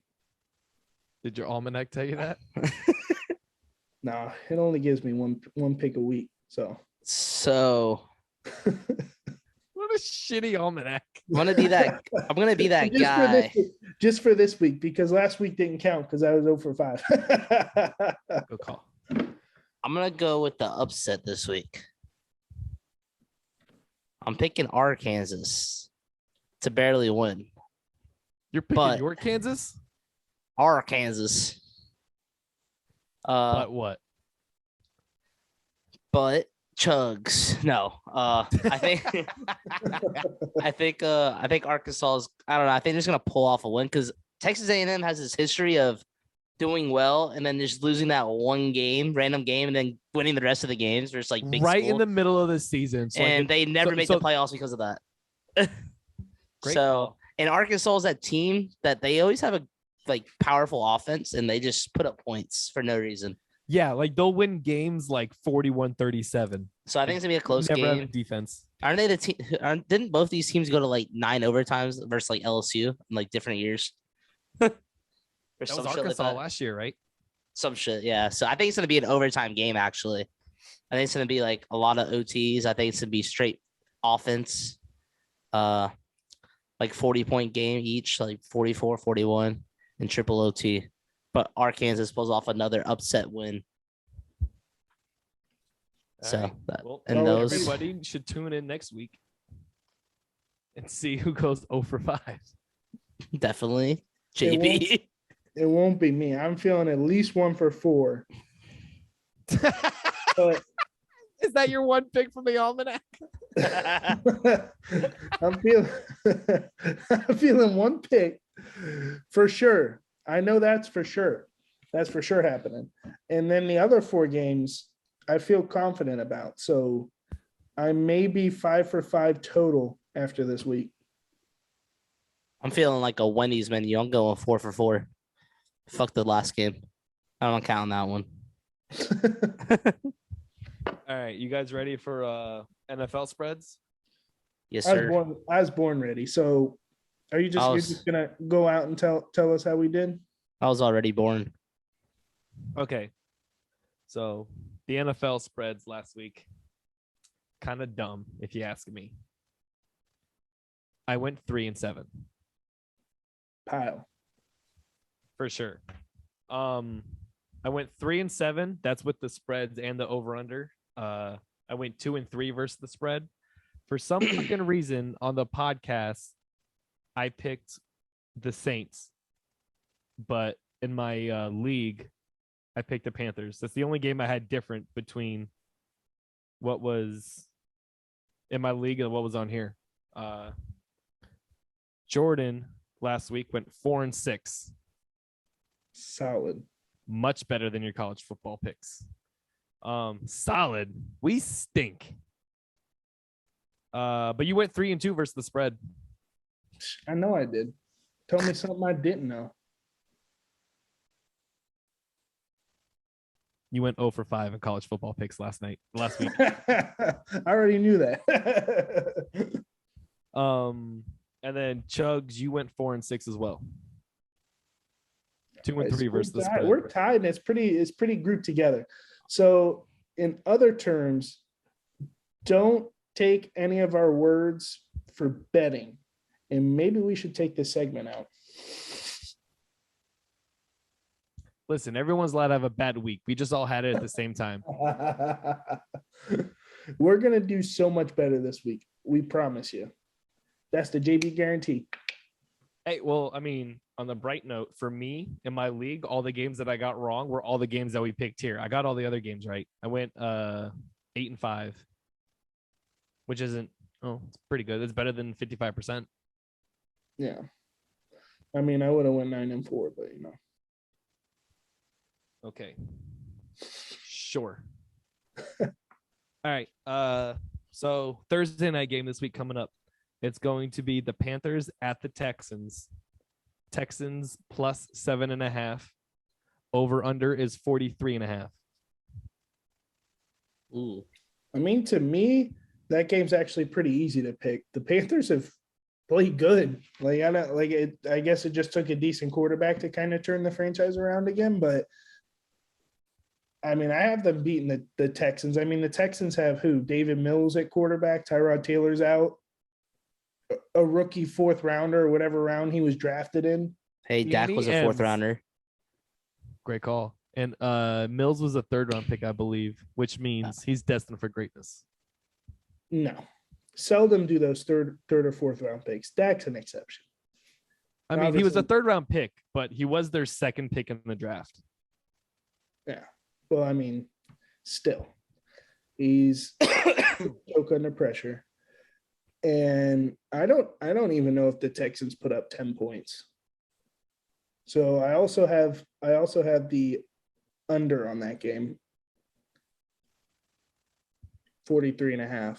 Did your almanac tell you that? Nah, it only gives me one pick a week. So So What a shitty almanac. I'm gonna be that just guy. just for this week, because last week didn't count because I was 0 for 5. Good call. I'm gonna go with the upset this week. I'm picking Arkansas to barely win. You're picking But- your Kansas? Arkansas. But what? But Chugs. No. I think I think Arkansas is, I don't know. I think they're just gonna pull off a win because Texas A&M has this history of doing well and then just losing that one game, random game, and then winning the rest of the games. Where it's like big Right school. in the middle of the season. So And they never so- make so- the playoffs because of that. Great So, call. and Arkansas is that team that they always have a like powerful offense and they just put up points for no reason. yeah, like they'll win games like 41-37. So I think it's gonna be a close Never have a game. defense. Aren't they the team? Didn't both these teams go to like 9 overtimes versus like LSU in like different years? Or That some was shit like Arkansas that. last year, right? Some shit, yeah. So I think it's gonna be an overtime game. Actually, I think it's gonna be like a lot of OTs. I think it's gonna be straight offense. Like 40-point game each, like 44, 41, and triple OT. But Arkansas pulls off another upset win. So Alright. that, Well, and well, those everybody should tune in next week and see who goes 0 for 5. definitely It JB. It won't be me. I'm feeling at least 1 for 4. But Is that your one pick from the almanac? I'm feeling I'm feeling one pick for sure. I know that's for sure. That's for sure happening. And then the other 4 games I feel confident about. So I may be 5 for 5 total after this week. I'm feeling like a Wendy's menu. I'm going 4 for 4. Fuck the last game. I don't count that one. All right, you guys ready for NFL spreads? Yes, I was sir. born ready. So are you just I you're was- just gonna go out and tell us how we did? I was already born. Okay. So the NFL spreads last week, kind of dumb, if you ask me. I went 3-7 Pile. for sure. I went 3-7. That's with the spreads and the over under. I went 2-3 versus the spread. For some fucking reason on the podcast, I picked the Saints, but in my league, I picked the Panthers. That's the only game I had different between what was in my league and what was on here. Jordan last week went 4-6. Solid. Much better than your college football picks. Solid. We stink. But you went 3-2 versus the spread. I know I did. Tell me something I didn't know. You went 0 for 5 in college football picks last week. I already knew that. And then Chugs, you went 4-6 as well. 2-3 versus the We're spread. We're tied, and it's pretty grouped together. So, in other terms, don't take any of our words for betting, and maybe we should take this segment out. Listen, everyone's allowed to have a bad week. We just all had it at the same time. We're gonna do so much better this week. We promise you. That's the JB guarantee. Hey, well, I mean, on the bright note, for me in my league, all the games that I got wrong were all the games that we picked here. I got all the other games right. I went 8-5, which isn't it's pretty good. It's better than 55%. Yeah. I mean, I would have went 9-4, but you know. Okay. Sure. All right. So Thursday night game this week coming up. It's going to be the Panthers at the Texans. Texans plus 7.5. Over under is 43.5. Ooh. I mean, to me, that game's actually pretty easy to pick. The Panthers have played good. Like I don't like it. I guess it just took a decent quarterback to kind of turn the franchise around again. But I mean, I have them beating the Texans. I mean, the Texans have who? David Mills at quarterback. Tyrod Taylor's out. A rookie 4th rounder or whatever round he was drafted in. Hey, Dak Danny was a 4th Ems. rounder. Great call. And Mills was a 3rd round pick, I believe, which means he's destined for greatness. No. Seldom do those third or 4th round picks. Dak's an exception. I mean, he was a Obviously- 3rd round pick, but he was their 2nd pick in the draft. Yeah. Well, I mean, still. He's choke under pressure. And I don't even know if the Texans put up 10 points. So I also have the under on that game. 43.5.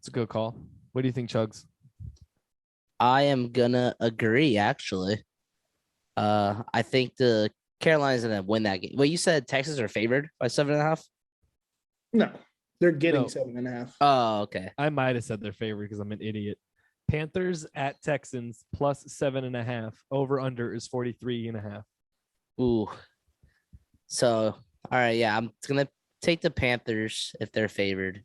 It's a good call. What do you think, Chugs? I am gonna agree, actually. I think the Carolina's gonna win that game. Well, you said Texans are favored by 7.5. No, they're getting No. 7.5. Oh, okay. I might have said their favorite because I'm an idiot. Panthers at Texans plus 7.5. Over under is 43.5. Ooh. So, all right, yeah, I'm gonna take the Panthers if they're favored.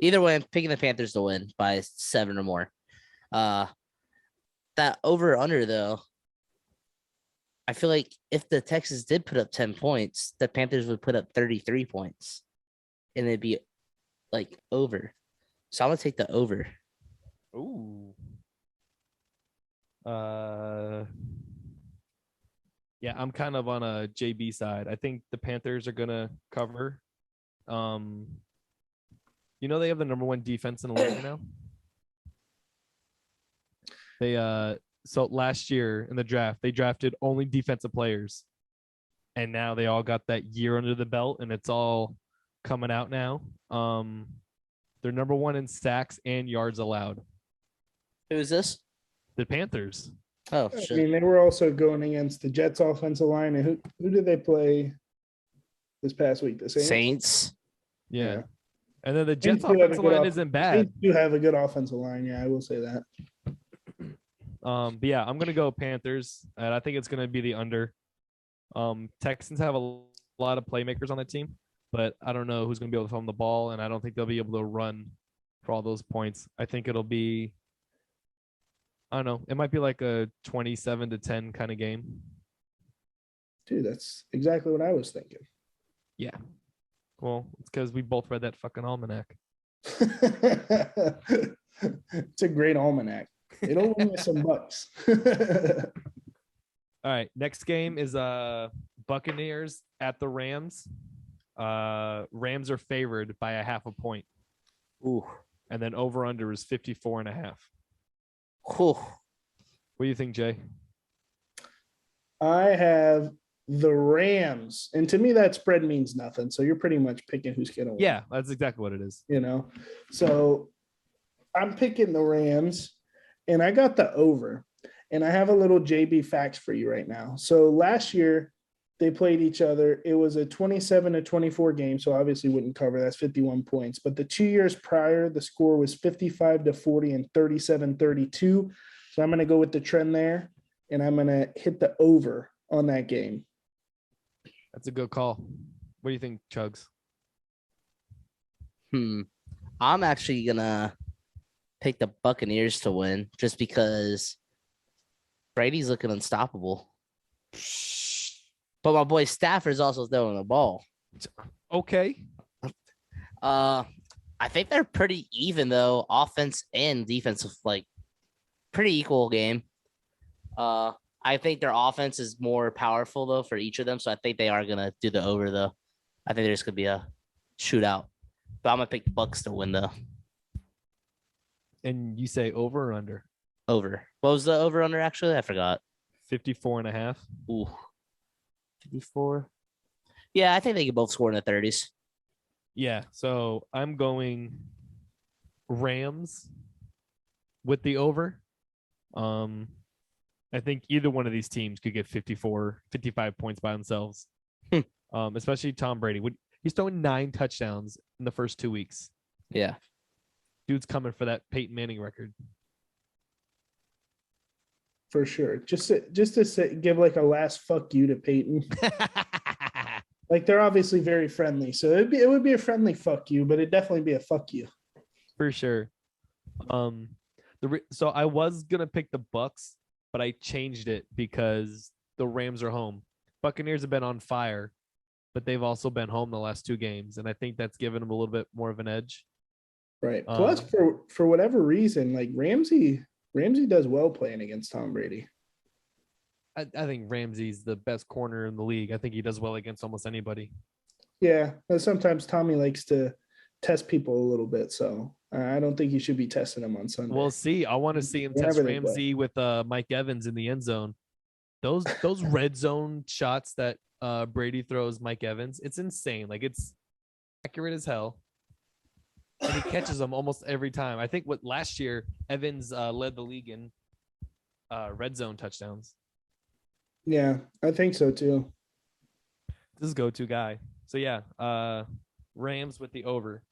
Either way, I'm picking the Panthers to win by 7 or more. That over under though, I feel like if the Texans did put up 10 points, the Panthers would put up 33 points, and it'd be like over. So I'm gonna take the over. Ooh. Yeah, I'm kind of on a JB side. I think the Panthers are gonna cover. You know they have the number 1 defense in the league now. They so last year in the draft they drafted only defensive players, and now they all got that year under the belt, and it's all coming out now. They're number 1 in sacks and yards allowed. Who is this? The Panthers. Oh, I shit. mean, they were also going against the Jets offensive line. And who did they play this past week? The Saints. Saints. Yeah. And then the Jets Saints do have a offensive good line isn't bad. Saints do have a good offensive line. Yeah, I will say that. But yeah, I'm gonna go Panthers, and I think it's gonna be the under. Texans have a lot of playmakers on that team, but I don't know who's gonna be able to throw them the ball, and I don't think they'll be able to run for all those points. I think it'll be, I don't know, it might be like a 27-10 kind of game. Dude, that's exactly what I was thinking. Yeah. Well, it's because we both read that fucking almanac. It's a great almanac. It'll win you some bucks. All right. Next game is Buccaneers at the Rams. Rams are favored by a 0.5 point. Ooh. And then over under is 54.5. Ooh. What do you think, Jay? I have the Rams, and to me that spread means nothing. So you're pretty much picking who's gonna win. Yeah, that's exactly what it is. You know, so I'm picking the Rams, and I got the over. And I have a little JB facts for you right now. So last year they played each other. It was a 27-24 game, so obviously wouldn't cover. That's 51 points. But the 2 years prior, the score was 55-40 and 37-32. So I'm going to go with the trend there, and I'm going to hit the over on that game. That's a good call. What do you think, Chugs? I'm actually gonna pick the Buccaneers to win just because Brady's looking unstoppable. But my boy Stafford's also throwing the ball. Okay. I think they're pretty even though, offense and defensive, like pretty equal game. I think their offense is more powerful though for each of them, so I think they are gonna do the over though. I think there's gonna be a shootout, but I'm gonna pick the Bucks to win though. And you say over or under? Over. What was the over under actually? I forgot. 54.5. Ooh. 54. Yeah, I think they can both score in the 30s. Yeah. So I'm going Rams with the over. I think either one of these teams could get 55 points by themselves. Especially Tom Brady. He's throwing 9 touchdowns in the first 2 weeks. Yeah. Dude's coming for that Peyton Manning record. For sure. Just to say, give like a last fuck you to Peyton. Like they're obviously very friendly, so it would be a friendly fuck you, but it'd definitely be a fuck you. For sure. So I was gonna pick the Bucks, but I changed it because the Rams are home. Buccaneers have been on fire, but they've also been home the last 2 games, and I think that's given them a little bit more of an edge. Right. Plus, for whatever reason, like Ramsey does well playing against Tom Brady. I think Ramsey's the best corner in the league. I think he does well against almost anybody. Yeah, but sometimes Tommy likes to test people a little bit, so I don't think you should be testing him on Sunday. We'll see. I want to see him test Ramsey with Mike Evans in the end zone. Those red zone shots that Brady throws Mike Evans, it's insane. Like it's accurate as hell. And he catches them almost every time. I think last year Evans led the league in red zone touchdowns. Yeah, I think so too. This is go-to guy. So yeah, Rams with the over.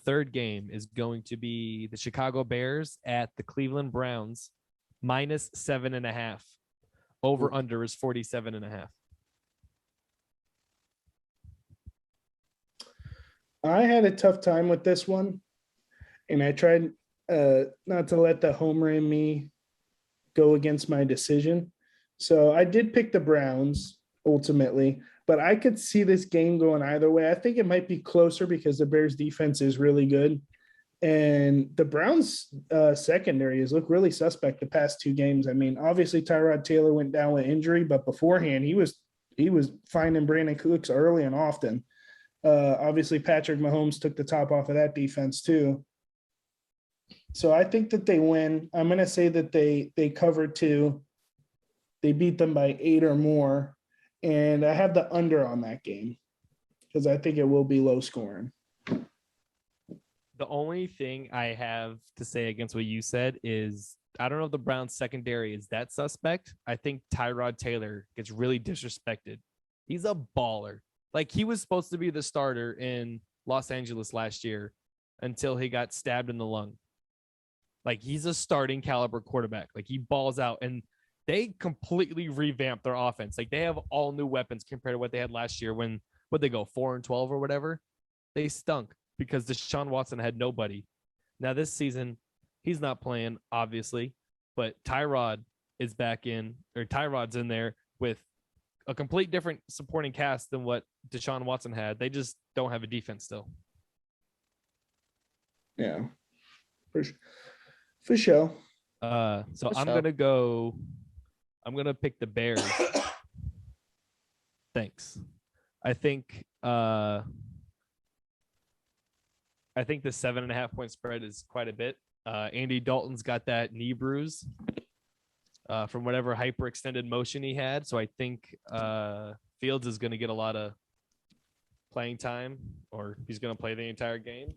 Third game is going to be the Chicago Bears at the Cleveland Browns, -7.5. Over under is 47.5. I had a tough time with this one, and I tried not to let the homer in me go against my decision. So I did pick the Browns ultimately, but I could see this game going either way. I think it might be closer because the Bears defense is really good. And the Browns secondary has looked really suspect the past 2 games. I mean, obviously Tyrod Taylor went down with injury, but beforehand he was finding Brandon Cooks early and often. Obviously, Patrick Mahomes took the top off of that defense too. So I think that they win. I'm going to say that they cover 2. They beat them by 8 or more. And I have the under on that game because I think it will be low scoring. The only thing I have to say against what you said is I don't know if the Browns secondary is that suspect. I think Tyrod Taylor gets really disrespected. He's a baller. Like, he was supposed to be the starter in Los Angeles last year until he got stabbed in the lung. Like, he's a starting caliber quarterback. Like, he balls out, and they completely revamped their offense. Like, they have all new weapons compared to what they had last year when would they go 4-12 or whatever. They stunk because Deshaun Watson had nobody. Now this season, he's not playing, obviously, but Tyrod's in there with a complete different supporting cast than what Deshaun Watson had. They just don't have a defense still. Yeah, for sure. So I'm gonna pick the Bears. Thanks. I think the 7.5 point spread is quite a bit. Andy Dalton's got that knee bruise from whatever hyperextended motion he had. So I think Fields is going to get a lot of playing time, or he's going to play the entire game.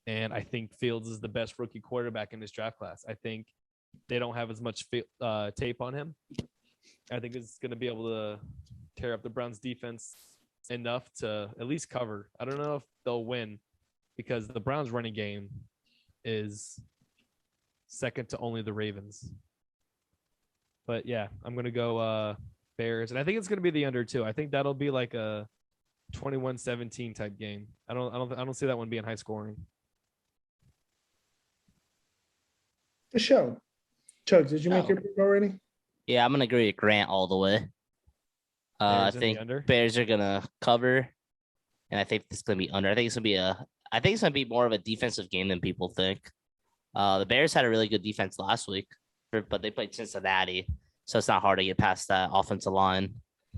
And I think Fields is the best rookie quarterback in this draft class. I think they don't have as much tape on him. I think it's going to be able to tear up the Browns defense enough to at least cover. I don't know if they'll win because the Browns running game is second to only the Ravens. But yeah, I'm going to go Bears. And I think it's going to be the under too. I think that'll be like a 21-17 type game. I don't see that one being high scoring. For sure. Chugs, did you make your pick already? Yeah, I'm gonna agree with Grant all the way. I think Bears are gonna cover, and I think it's gonna be under. I think it's gonna be more of a defensive game than people think. The Bears had a really good defense last week, but they played Cincinnati, so it's not hard to get past that offensive line.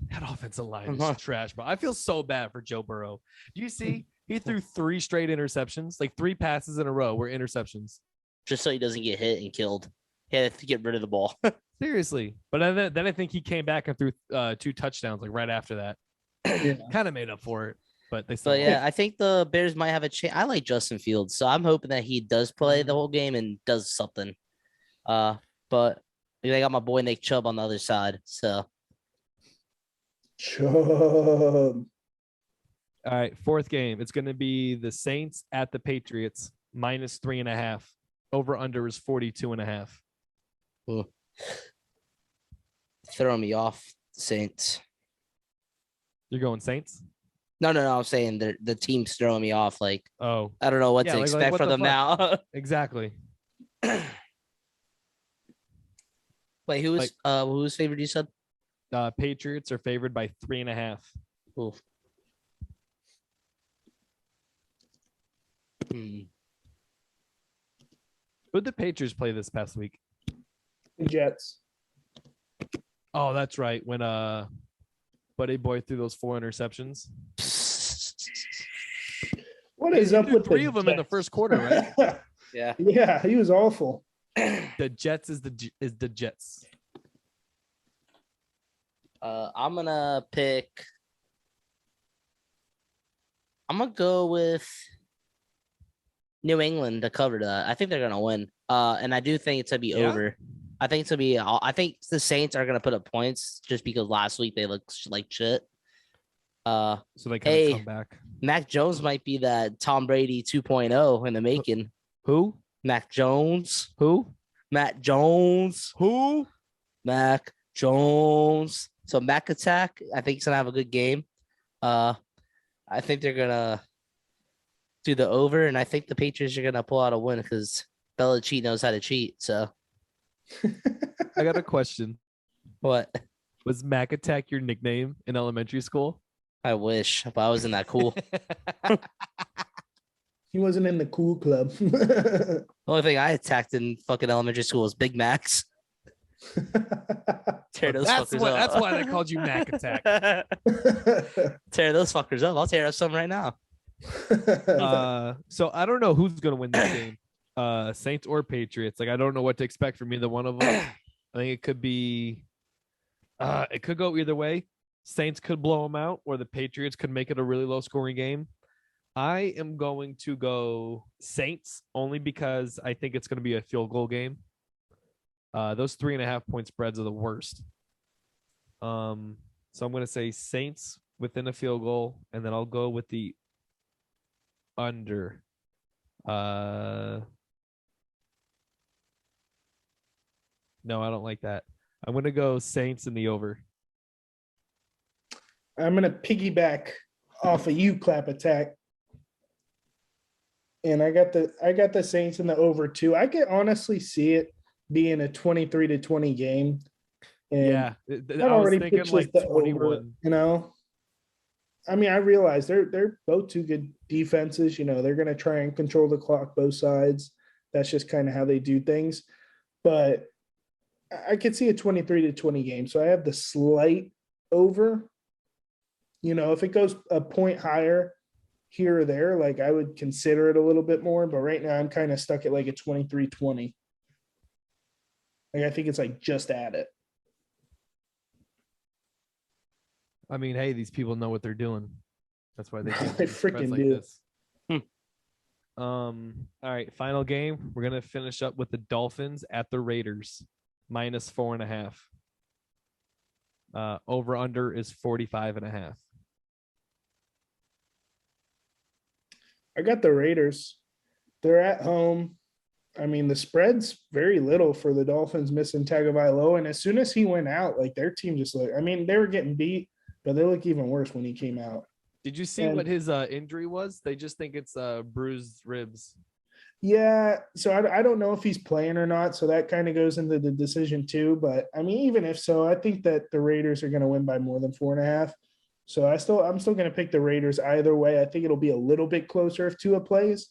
That offensive line is trash, bro. I feel so bad for Joe Burrow. Do you see he threw 3 straight interceptions, like 3 passes in a row were interceptions, just so he doesn't get hit and killed. He had to get rid of the ball. Seriously. But then I think he came back and threw 2 touchdowns like right after that. Yeah. Kind of made up for it, but they still. But yeah, I think the Bears might have a chance. I like Justin Fields, so I'm hoping that he does play the whole game and does something. But they got my boy Nick Chubb on the other side, so. Chubb. All right, 4th game. It's going to be the Saints at the Patriots -3.5. Over under is 42.5. Throwing me off, Saints. You're going Saints? No. I'm saying the team's throwing me off. Like, I don't know what to expect from them now. Exactly. Wait, who's favored? You said Patriots are favored by 3.5. Oof. Who'd the Patriots play this past week? The Jets. Oh, that's right. When Buddy Boy threw those 4 interceptions. What is up with 3 of them in the first quarter, right? Yeah. Yeah, he was awful. The Jets is the Jets. I'm gonna go with New England to cover that. I think they're gonna win. And I do think it's gonna be over. I think the Saints are gonna put up points just because last week they looked like shit. So they kind of come back. Mac Jones might be that Tom Brady 2.0 in the making. Who? Mac Jones. Who? Matt Jones. Who? Mac Jones. So Mac Attack, I think he's gonna have a good game. I think they're gonna do the over, and I think the Patriots are gonna pull out a win because Belichick knows how to cheat. So I got a question. What? Was Mac Attack your nickname in elementary school? I wish, but I wasn't that cool. He wasn't in the cool club. The only thing I attacked in fucking elementary school was Big Macs. Tear those That's fuckers what. up. That's why they called you Mac Attack. Tear those fuckers up. I'll tear up some right now. So I don't know who's gonna win this game, Saints or Patriots. Like I don't know what to expect from either one of them. I think it could be, it could go either way. Saints could blow them out, or the Patriots could make it a really low scoring game. I am going to go Saints only because I think it's going to be a field goal game. Those 3.5 point spreads are the worst. So I'm going to say Saints within a field goal, and then I'll go with the under. No, I don't like that. I'm going to go Saints in the over. I'm gonna piggyback off of you, Clap Attack. And I got the Saints in the over too. I could honestly see it being a 23-20 game. And Yeah, I'd I was already thinking pitched like this to over, 21. you know. I mean, I realize they're both two good defenses. You know, they're gonna try and control the clock both sides. That's just kind of how they do things. But I could see a 23-20 game. So I have the slight over. You know, if it goes a point higher here or there, like I would consider it a little bit more. But right now I'm kind of stuck at like a 23-20. Like I think it's like just at it. I mean, hey, these people know what they're doing. That's why they do They spreads freaking like do. this. All right, final game. We're gonna finish up with the Dolphins at the Raiders, -4.5. Over under is 45.5. I got the Raiders. They're at home. I mean, the spread's very little for the Dolphins missing Tagovailoa. And as soon as he went out, like their team just looked, I mean, they were getting beat, but they look even worse when he came out. Did you see what his injury was? They just think it's bruised ribs. Yeah. So I don't know if he's playing or not. So that kind of goes into the decision too. But I mean, even if so, I think that the Raiders are going to win by more than 4.5. So I'm still going to pick the Raiders either way. I think it'll be a little bit closer if Tua plays,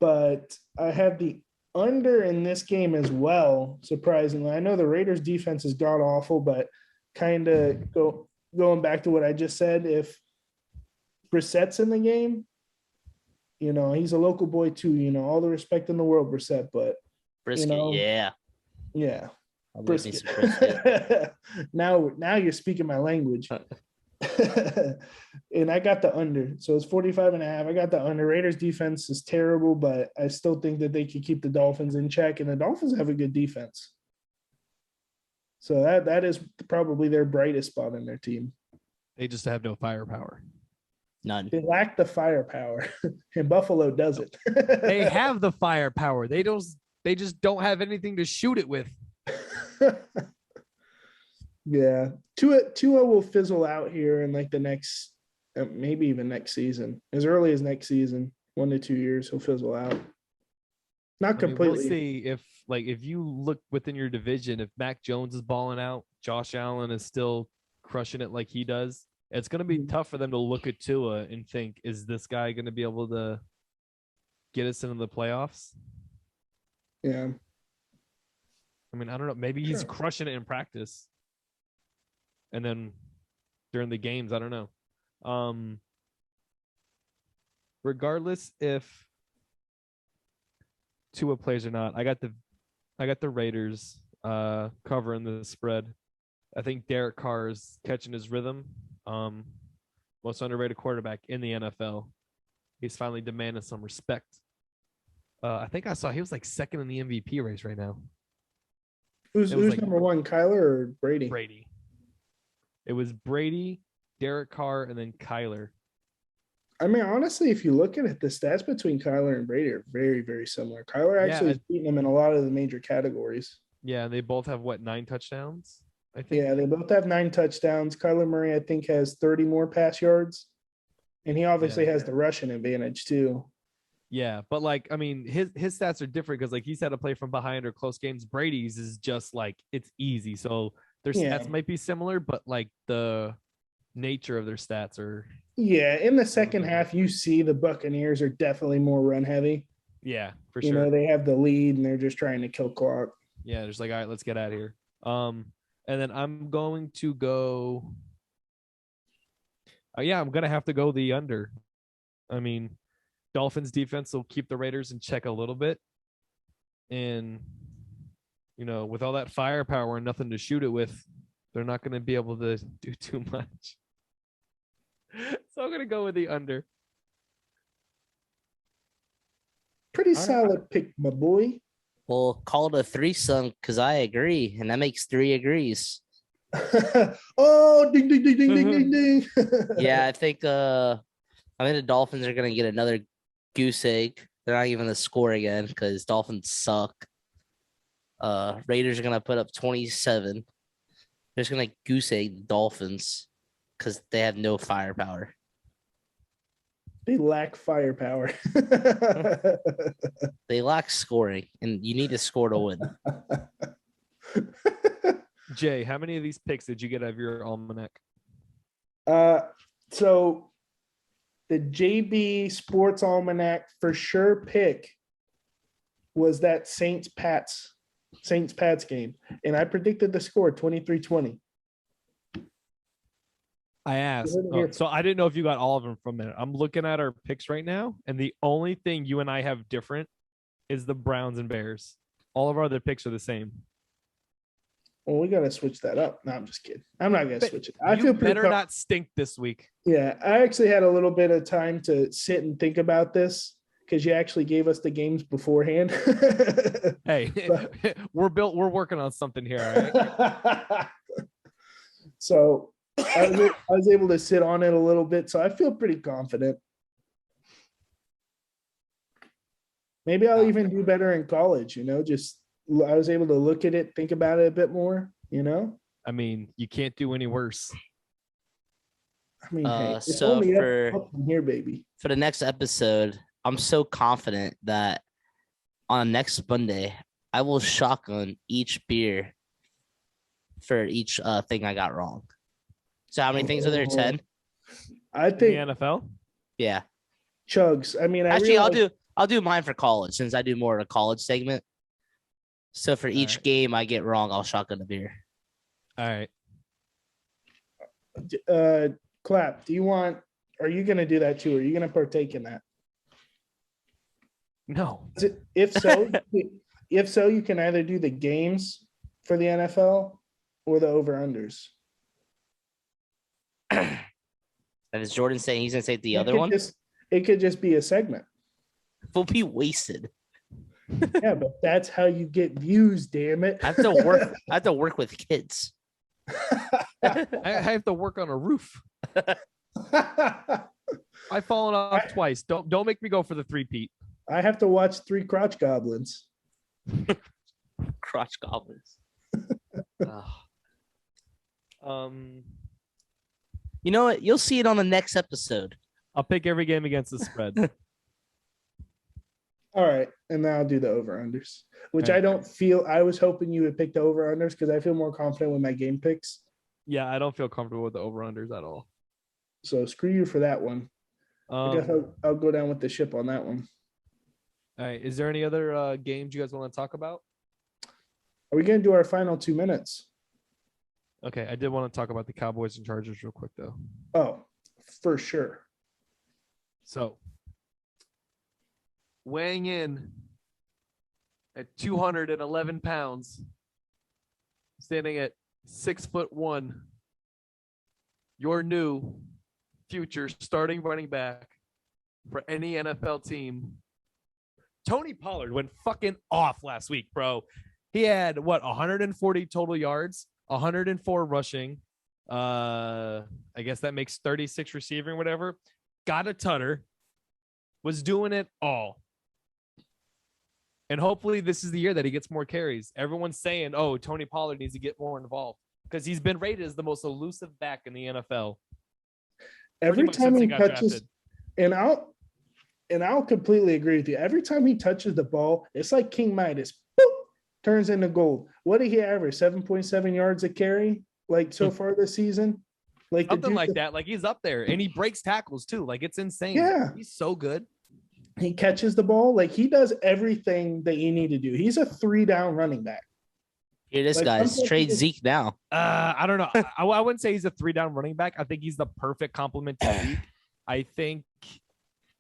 but I have the under in this game as well. Surprisingly, I know the Raiders defense is god awful, but kind of going back to what I just said, if Brissett's in the game, you know, he's a local boy too, you know, all the respect in the world, Brissett, but Brisket, you know, yeah. Yeah. I love me some brisket. Now you're speaking my language. And I got the under. So it's 45.5. I got the under. Raiders defense is terrible, but I still think that they could keep the Dolphins in check, and the Dolphins have a good defense. So that is probably their brightest spot in their team. They just have no firepower. None. They lack the firepower, and Buffalo does it. They have the firepower. They just don't have anything to shoot it with. Yeah, Tua will fizzle out here in like the next, maybe even next season, as early as next season, 1 to 2 years, he'll fizzle out. Not completely. We'll see if you look within your division, if Mac Jones is balling out, Josh Allen is still crushing it like he does. It's going to be tough for them to look at Tua and think, is this guy going to be able to get us into the playoffs? Yeah. I mean, I don't know. Maybe he's crushing it in practice. And then during the games, I don't know. Regardless if Tua plays or not, I got the Raiders covering the spread. I think Derrick Carr is catching his rhythm. Most underrated quarterback in the NFL. He's finally demanding some respect. I think I saw he was like second in the MVP race right now. Who's like, number one, Kyler or Brady? Brady. It was Brady, Derek Carr, and then Kyler. I mean, honestly, if you look at it, the stats between Kyler and Brady are very, very similar. Kyler actually is beating them in a lot of the major categories. Yeah, they both have 9 touchdowns? I think. Yeah, they both have 9 touchdowns. Kyler Murray, I think, has 30 more pass yards. And he obviously has the rushing advantage too. Yeah, but like, I mean, his stats are different because like he's had to play from behind or close games. Brady's is just like it's easy. So their stats might be similar, but like the nature of their stats are. Yeah, in the second half, you see the Buccaneers are definitely more run heavy. Yeah, for sure. You know, they have the lead and they're just trying to kill clock. Yeah, just like, all right, let's get out of here. And then I'm going to go. Yeah, I'm gonna have to go the under. I mean, Dolphins defense will keep the Raiders in check a little bit, and with all that firepower and nothing to shoot it with, they're not going to be able to do too much. So I'm going to go with the under. Pretty solid pick, my boy. Well, call it a threesome because I agree, and that makes 3 agrees. Oh, ding, ding, ding, ding, ding, ding, ding. Yeah, I think the Dolphins are gonna get another goose egg. They're not even gonna score again because Dolphins suck. Raiders are gonna put up 27. They're just gonna goose egg the Dolphins because they have no firepower. They lack firepower. They lack scoring, and you need to score to win. Jay, how many of these picks did you get out of your almanac? So the JB Sports Almanac for sure pick was that Saints Pats game. And I predicted the score 23-20. I asked. So I didn't know if you got all of them from there. I'm looking at our picks right now, and the only thing you and I have different is the Browns and Bears. All of our other picks are the same. Well, we got to switch that up. No, I'm just kidding. I'm not going to switch it. I you feel better not stink this week. Yeah, I actually had a little bit of time to sit and think about this because you actually gave us the games beforehand. Hey, we're working on something here, all right? So I was able to sit on it a little bit, so I feel pretty confident. Maybe I'll even do better in college, just I was able to look at it, think about it a bit more, I mean, you can't do any worse. I mean, hey, it's so only for up from here, baby. For the next episode, I'm so confident that on next Monday, I will shotgun each beer for each thing I got wrong. So how many things are there? 10? I think in the NFL. Yeah. Chugs. I mean, I'll do mine for college since I do more of a college segment. So for each game I get wrong, I'll shotgun a beer. All right. Clap. Are you going to do that too? Are you going to partake in that? No. If so, you can either do the games for the NFL or the over-unders. And is Jordan saying he's going to take the other one? It could just be a segment. We'll be wasted. Yeah, but that's how you get views, damn it. I have to work with kids. I have to work on a roof. I've fallen off twice. Don't make me go for the three-peat. I have to watch 3 crotch goblins. Crotch goblins. You know what? You'll see it on the next episode. I'll pick every game against the spread. All right, and then I'll do the over-unders, which I don't feel – I was hoping you would pick the over-unders because I feel more confident with my game picks. Yeah, I don't feel comfortable with the over-unders at all. So screw you for that one. I guess I'll go down with the ship on that one. All right. Is there any other games you guys want to talk about? Are we going to do our final 2 minutes? Okay, I did want to talk about the Cowboys and Chargers real quick, though. Oh, for sure. So, weighing in at 211 pounds, standing at 6'1", your new future starting running back for any NFL team, Tony Pollard went fucking off last week, bro. He had 140 total yards, 104 rushing. I guess that makes 36 receiving, whatever. Got a tutter. Was doing it all. And hopefully this is the year that he gets more carries. Everyone's saying, oh, Tony Pollard needs to get more involved because he's been rated as the most elusive back in the NFL. Every time he touches, and I'll completely agree with you. Every time he touches the ball, it's like King Midas. Boop, turns into gold. What did he average? 7.7 yards a carry, like so far this season? Like something like that. Like he's up there, and he breaks tackles too. Like it's insane. Yeah, he's so good. He catches the ball. Like he does everything that you need to do. He's a 3-down running back. Here, this Like, guy's sometimes trade he- Zeke now. I don't know. I wouldn't say he's a 3-down running back. I think he's the perfect complement to Zeke. I think,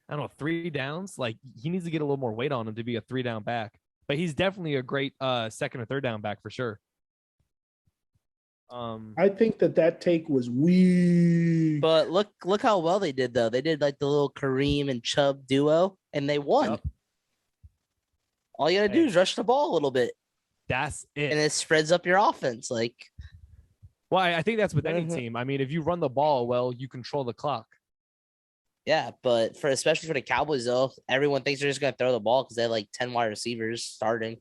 I don't know, 3 downs. Like, he needs to get a little more weight on him to be a 3-down back. But he's definitely a great second or third down back for sure. I think that take was weak. But look how well they did though. They did like the little Kareem and Chubb duo, and they won. Yep. All you gotta do is rush the ball a little bit, That's it. and it spreads up your offense. Like, Well, I think that's with any Mhm. team. I mean, if you run the ball well, you control the clock. yeah, but especially for the Cowboys though, everyone thinks they're just gonna throw the ball because they have like 10 wide receivers starting.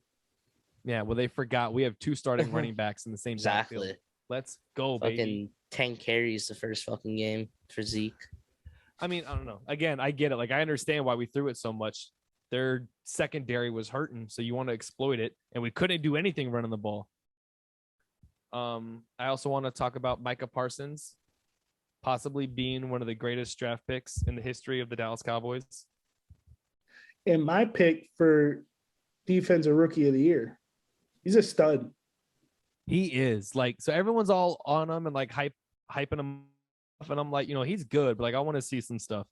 Yeah, well, they forgot we have 2 starting running backs in the same backfield. Exactly. Let's go, Fucking baby. 10 carries the first fucking game for Zeke. I mean, I don't know. Again, I get it. Like, I understand why we threw it so much. Their secondary was hurting, so you want to exploit it, and we couldn't do anything running the ball. I also want to talk about Micah Parsons possibly being one of the greatest draft picks in the history of the Dallas Cowboys. And my pick for defensive rookie of the year. He's a stud. He is like, so everyone's all on him and like hyping him up, and I'm like, he's good, but like I want to see some stuff.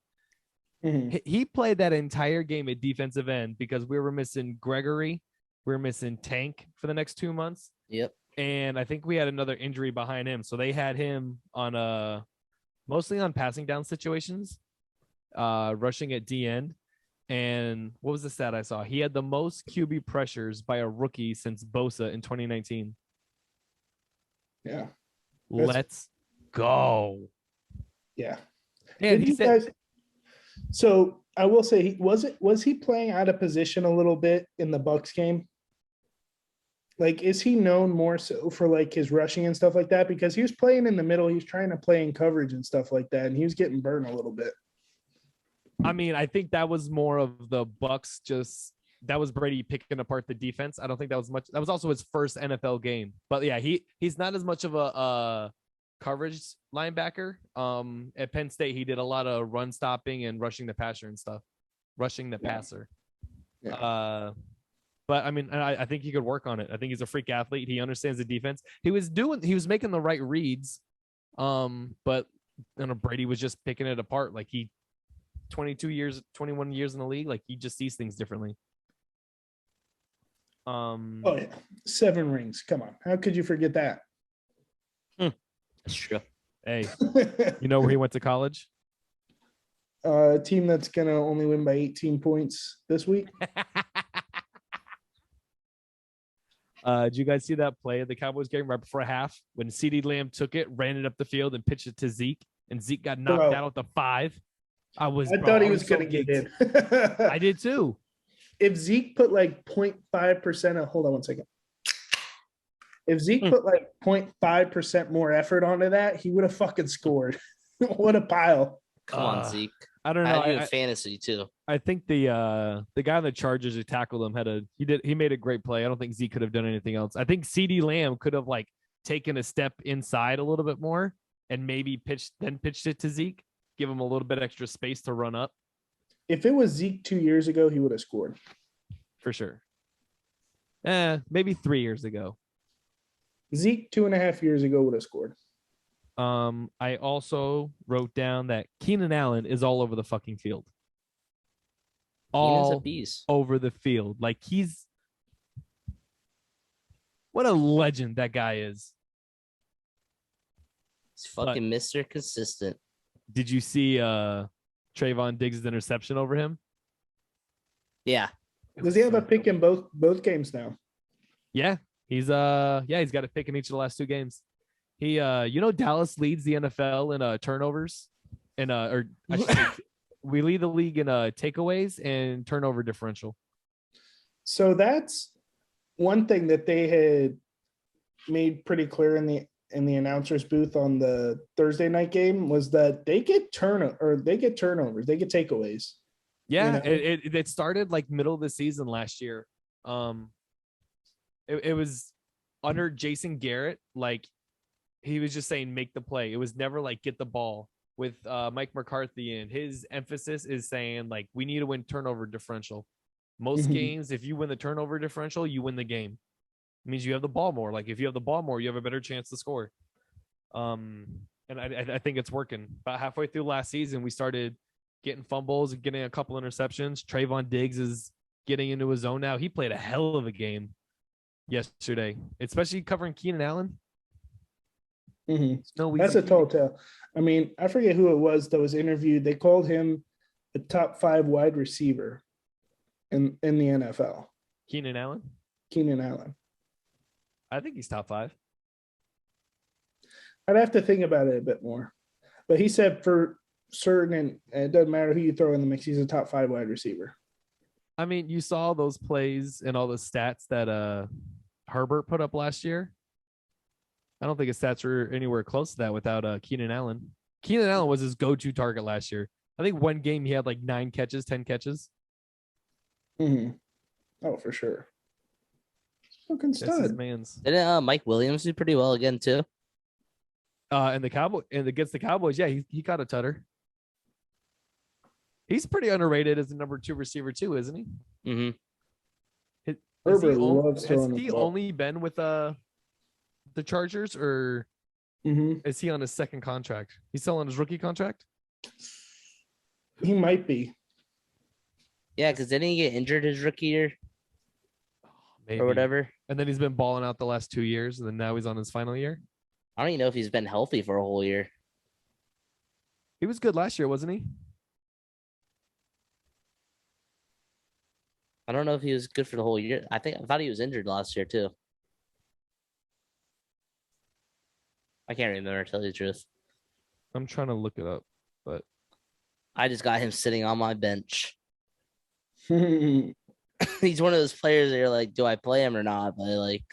Mhm. He played that entire game at defensive end because we were missing Gregory, we were missing Tank for the next 2 months, Yep. and I think we had another injury behind him, so they had him on mostly on passing down situations, rushing at D end. And what was the stat I saw? He had the most QB pressures by a rookie since Bosa in 2019. Yeah. Let's go. Yeah. And Did he you said, guys- so I will say, was he playing out of position a little bit in the Bucks game? Like, is he known more so for like his rushing and stuff like that? Because he was playing in the middle, he was trying to play in coverage and stuff like that, and he was getting burned a little bit. I mean, I think that was more of the Bucks. That was Brady picking apart the defense. I don't think that was much. That was also his first NFL game. But yeah, he's not as much of a coverage linebacker. At Penn State, he did a lot of run stopping and rushing the passer and stuff, rushing the passer. Yeah. But I mean, I think he could work on it. I think he's a freak athlete. He understands the defense. He was making the right reads. But Brady was just picking it apart. Like 21 years in the league, like he just sees things differently. Oh yeah, 7 rings. Come on, how could you forget that? That's true. Hey, you know where he went to college? A team that's gonna only win by 18 points this week. Did you guys see that play of the Cowboys game right before half when CeeDee Lamb took it, ran it up the field, and pitched it to Zeke, and Zeke got knocked out at the 5? I thought he was gonna get in. I did too. If Zeke put like 0.5% of, hold on one second. If Zeke put like 0.5% more effort onto that, he would have fucking scored. What a pile. Come on, Zeke. I don't know. I do in fantasy too. I think the guy on the Chargers who tackled him he made a great play. I don't think Zeke could have done anything else. I think CeeDee Lamb could have like taken a step inside a little bit more and maybe pitched it to Zeke, give him a little bit extra space to run up. If it was Zeke 2 years ago, he would have scored. For sure. Maybe 3 years ago. Zeke 2.5 years ago would have scored. I also wrote down that Keenan Allen is all over the fucking field. Keenan's a All beast. over the field. Like what a legend that guy is. He's fucking Mr. Consistent. Did you see Trayvon Diggs' interception over him? Yeah. Does he have a pick in both games now? Yeah. He's got a pick in each of the last 2 games. He Dallas leads the NFL in turnovers and or I should say, we lead the league in takeaways and turnover differential. So that's one thing that they had made pretty clear in the announcers booth on the Thursday night game was that they get turnovers, they get takeaways. Yeah, it started like middle of the season last year. It was under Jason Garrett, like he was just saying make the play. It was never like get the ball. With Mike McCarthy, and his emphasis is saying like we need to win turnover differential. Most games, if you win the turnover differential, you win the game. It means you have the ball more. Like if you have the ball more, you have a better chance to score. And I think it's working. About halfway through last season, we started getting fumbles and getting a couple interceptions. Trayvon Diggs is getting into his zone now. He played a hell of a game yesterday, especially covering Keenan Allen. Mm-hmm. That's a tall tale. I mean, I forget who it was that was interviewed. They called him a top 5 wide receiver in the NFL. Keenan Allen? Keenan Allen. I think he's top 5. I'd have to think about it a bit more. But he said for certain, and it doesn't matter who you throw in the mix, he's a top 5 wide receiver. I mean, you saw those plays and all the stats that Herbert put up last year. I don't think his stats were anywhere close to that without Keenan Allen. Keenan Allen was his go-to target last year. I think one game he had like 9 catches, 10 catches. Mm-hmm. Oh, for sure. Fucking stud. That's his man's. Didn't Mike Williams do pretty well again too? And against the Cowboys, yeah, he caught a tutter. He's pretty underrated as the number 2 receiver too, isn't he? Mm-hmm. Has he only been with the Chargers, or is he on his second contract? He's still on his rookie contract? He might be. Yeah, because didn't he get injured his rookie year? Maybe. Or whatever? And then he's been balling out the last 2 years, and then now he's on his final year. I don't even know if he's been healthy for a whole year. He was good last year, wasn't he? I don't know if he was good for the whole year. I thought he was injured last year too. I can't remember, to tell you the truth. I'm trying to look it up, but I just got him sitting on my bench. He's one of those players that you're like, do I play him or not? But like,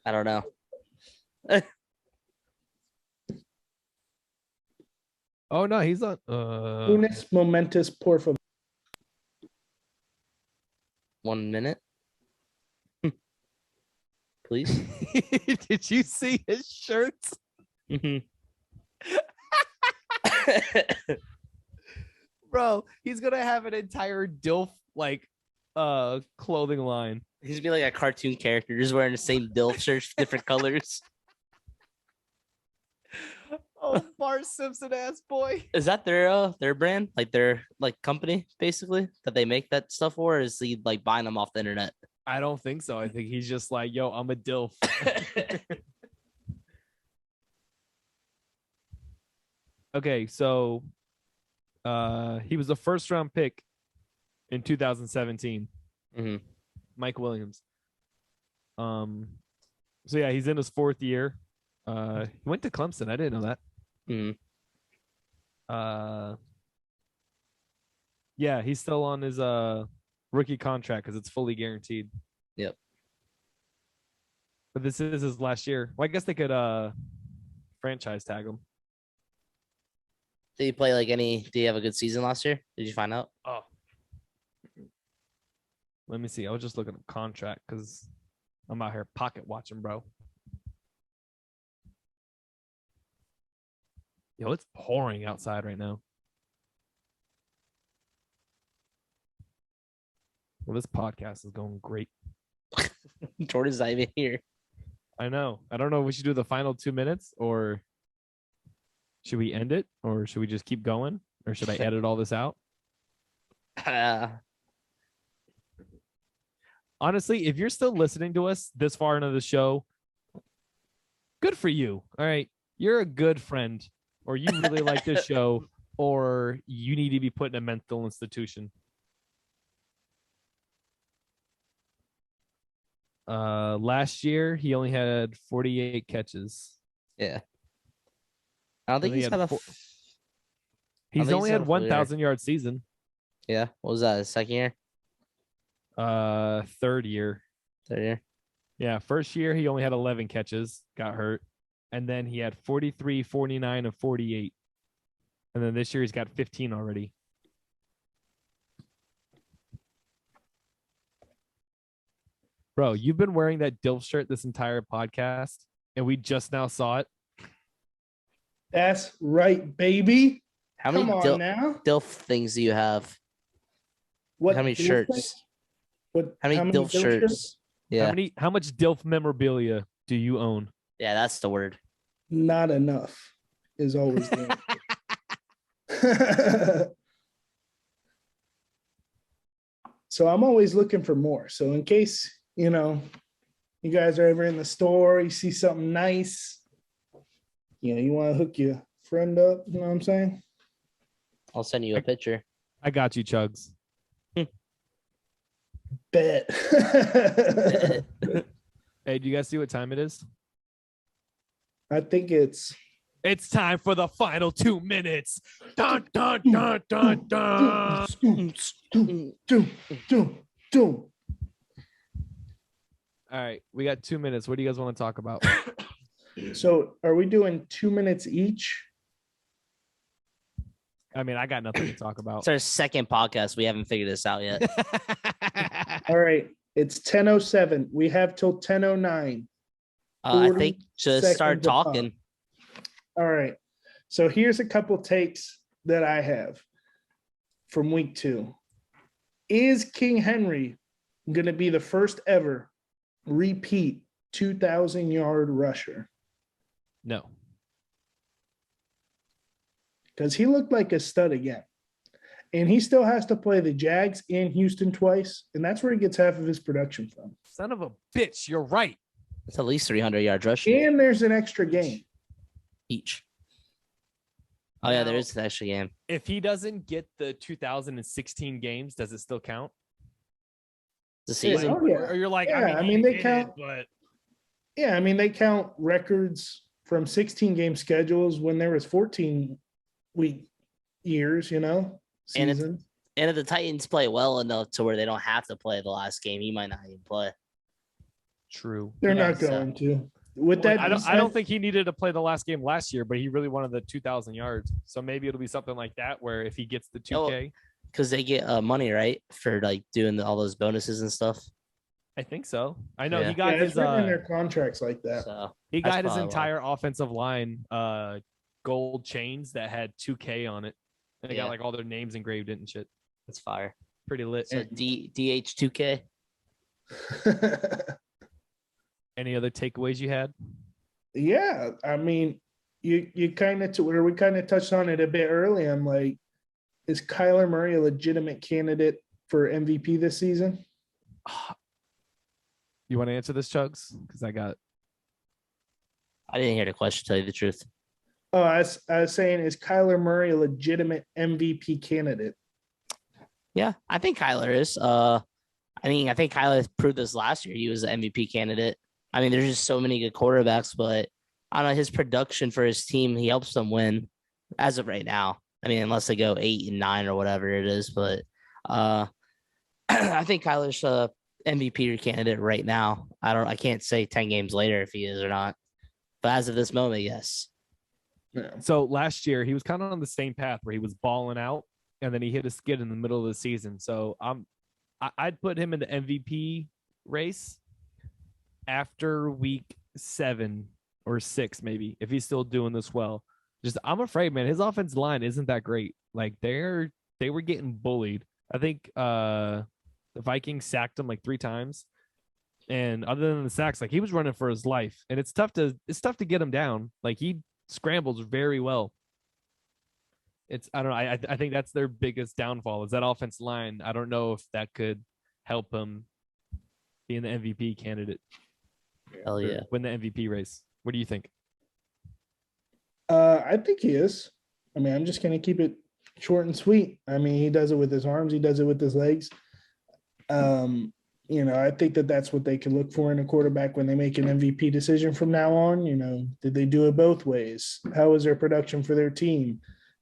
I don't know. oh no, he's on. Unis momentous porfa. 1 minute, please. Did you see his shirts? Bro, he's gonna have an entire DILF clothing line. He's gonna be like a cartoon character, just wearing the same DILF shirts, different colors. Oh, Bart Simpson ass boy. Is that their brand, like their company, basically, that they make that stuff for? Or is he like buying them off the internet? I don't think so. I think he's just like, yo, I'm a DILF. Okay, so he was a first round pick in 2017. Mike Williams. So yeah, he's in his 4th year. He went to Clemson. I didn't know that. Yeah, he's still on his rookie contract because it's fully guaranteed. Yep. But this is his last year. Well, I guess they could franchise tag him. Did he play did he have a good season last year? Did you find out? Oh. Let me see. I was just looking at contract because I'm out here pocket watching, bro. Yo, it's pouring outside right now. Well, this podcast is going great. Jordan's not even here. I know. I don't know if we should do the final 2 minutes, or should we end it, or should we just keep going, or should I edit all this out? Honestly, if you're still listening to us this far into the show, good for you. All right. You're a good friend, or you really like this show, or you need to be put in a mental institution. Last year, he only had 48 catches. Yeah. I don't think he's had He's only had 1,000-yard season. Yeah. What was that? His second year? Third year. Third year. Yeah. First year, he only had 11 catches, got hurt. And then he had 43, 49, and 48. And then this year, he's got 15 already. Bro, you've been wearing that DILF shirt this entire podcast, and we just now saw it. That's right, baby. How many DILF things do you have? What? How many shirts? What? How many DILF shirts? Yeah. How much DILF memorabilia do you own? Yeah, that's the word. Not enough is always the answer. So I'm always looking for more. So in case, you guys are ever in the store, you see something nice, you want to hook your friend up, you know what I'm saying? I'll send you a picture. I got you, Chugs. Bet. Hey, do you guys see what time it is? I think it's time for the final 2 minutes. Dun, dun, dun, dun, dun. All right, we got 2 minutes. What do you guys want to talk about? So are we doing 2 minutes each? I mean, I got nothing to talk about. It's our second podcast. We haven't figured this out yet. All right. It's 10:07. We have till 10:09. I think just start seconds to pop. talking. All right. So here's a couple takes that I have from week 2. Is King Henry going to be the first ever repeat 2,000-yard rusher? No. Because he looked like a stud again. And he still has to play the Jags and Houston twice. And that's where he gets half of his production from. Son of a bitch. You're right. It's at least 300-yard rushing And there's an extra game. each. Oh, yeah, Now, there is an extra game. If he doesn't get the 2016 games, does it still count? The season. Oh, yeah. Or you're like, Yeah, I mean, they he count. did, but Yeah, I mean, they count records from 16-game schedules when there was 14-week years, And seasons. And if the Titans play well enough to where they don't have to play the last game, he might not even play. true. They're Yeah, not so- going to. With Well, that, I don't think he needed to play the last game last year, but he really wanted the 2,000 yards. So maybe it'll be something like that where if he gets the 2K, Because they get money, right? For like doing all those bonuses and stuff. I think so. I know Yeah. he got it's his written in their contracts like that. So he that's got his probably why. entire offensive line gold chains that had 2K on it. And they Yeah. got like all their names engraved in and shit. That's fire. Pretty lit. So DH2K. Any other takeaways you had? Yeah, I mean, you kind of where we kind of touched on it a bit early. I'm like, is Kyler Murray a legitimate candidate for MVP this season? You want to answer this, Chugs? Because I didn't hear the question, to tell you the truth. Oh, I was saying, is Kyler Murray a legitimate MVP candidate? Yeah, I think Kyler is. I think Kyler proved this last year. He was an MVP candidate. I mean, there's just so many good quarterbacks, but I don't know, his production for his team, he helps them win as of right now. I mean, unless they go 8-9 or whatever it is, but I think Kyler's a MVP candidate right now. I can't say 10 games later if he is or not, but as of this moment, yes. Yeah. So last year he was kind of on the same path where he was balling out and then he hit a skid in the middle of the season. So I'd put him in the MVP race after week 7 or 6, maybe, if he's still doing this well. Just I'm afraid, man, his offensive line isn't that great. Like they were getting bullied. I think the Vikings sacked him like 3 times. And other than the sacks, like he was running for his life. And it's tough to get him down. Like he scrambles very well. I don't know. I think that's their biggest downfall is that offense line. I don't know if that could help him be in the MVP candidate. Hell yeah. Win the MVP race. What do you think? I think he is. I mean, I'm just going to keep it short and sweet. I mean, he does it with his arms. He does it with his legs. I think that's what they can look for in a quarterback when they make an MVP decision from now on. Did they do it both ways? How was their production for their team?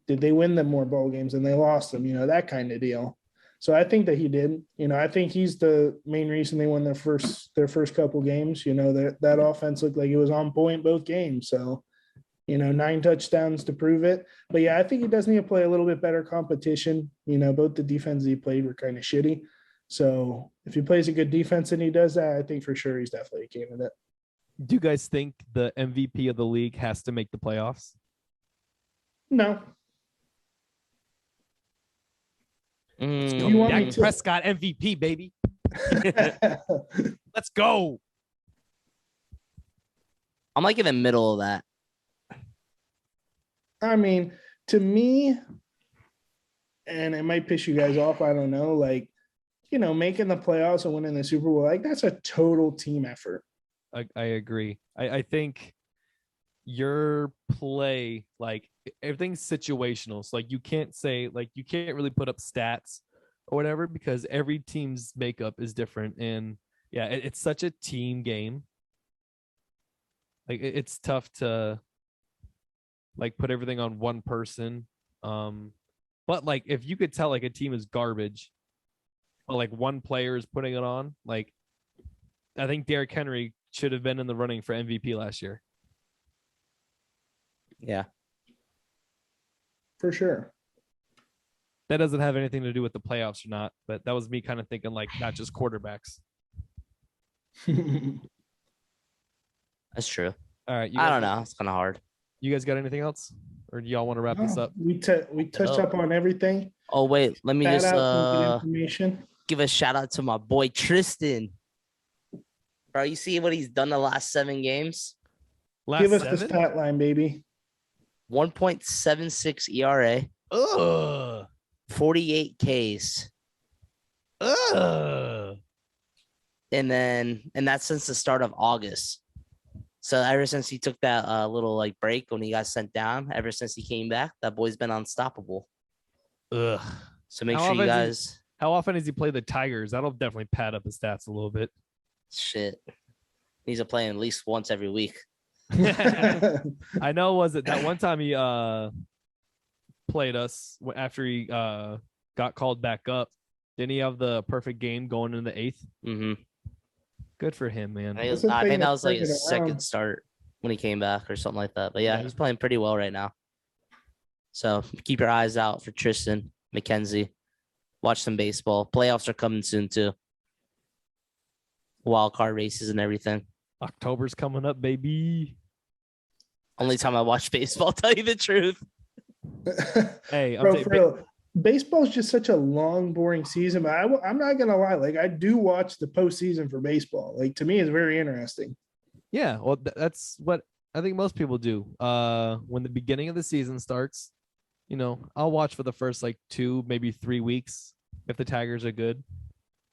Did they win them more ball games than they lost them? That kind of deal. So I think that he did. I think he's the main reason they won their first couple games. That offense looked like it was on point both games. So, 9 touchdowns to prove it. But yeah, I think he does need to play a little bit better competition. Both the defenses he played were kind of shitty. So if he plays a good defense and he does that, I think for sure he's definitely a candidate. Do you guys think the MVP of the league has to make the playoffs? No. Mm, You want me Dak to- Prescott MVP, baby. Let's go. I'm like in the middle of that. I mean, to me, and it might piss you guys off, I don't know, like, making the playoffs and winning the Super Bowl, like that's a total team effort. I agree. I think your play, like everything's situational. So like you can't say, like you can't really put up stats or whatever because every team's makeup is different. And yeah, it's such a team game. Like it's tough to like put everything on one person. But like if you could tell like a team is garbage, but like one player is putting it on, like I think Derrick Henry should have been in the running for MVP last year. Yeah. For sure. That doesn't have anything to do with the playoffs or not, but that was me kind of thinking like not just quarterbacks. That's true. All right. I don't know. It's kind of hard. You guys got anything else? Or do y'all want to wrap this up? We touched up on everything. Oh, wait. Let me Shout just out some good information. give a shout out to my boy Tristan. Bro, you see what he's done the last 7 games? Give us the stat line, baby. 1.76 ERA. Ugh. 48 Ks. Ugh. And that's since the start of August. So ever since he took that little like break when he got sent down, ever since he came back, that boy's been unstoppable. Ugh. So make sure you guys. How often does he play the Tigers? That'll definitely pad up his stats a little bit. Shit. He needs to play at least once every week. I know. Was it that one time he played us after he got called back up? Didn't he have the perfect game going in the 8th? Mm-hmm. Good for him, man. I think that was like his second start when he came back or something like that. But yeah, he's playing pretty well right now. So keep your eyes out for Tristan McKenzie. Watch some baseball. Playoffs are coming soon too. Wild card races and everything. October's coming up, baby. Only time I watch baseball, tell you the truth. Hey, bro, for real, baseball is just such a long, boring season. But I'm not gonna lie, like I do watch the postseason for baseball. Like to me, it's very interesting. Yeah, well, that's what I think most people do. When the beginning of the season starts, I'll watch for the first like 2, maybe 3 weeks if the Tigers are good,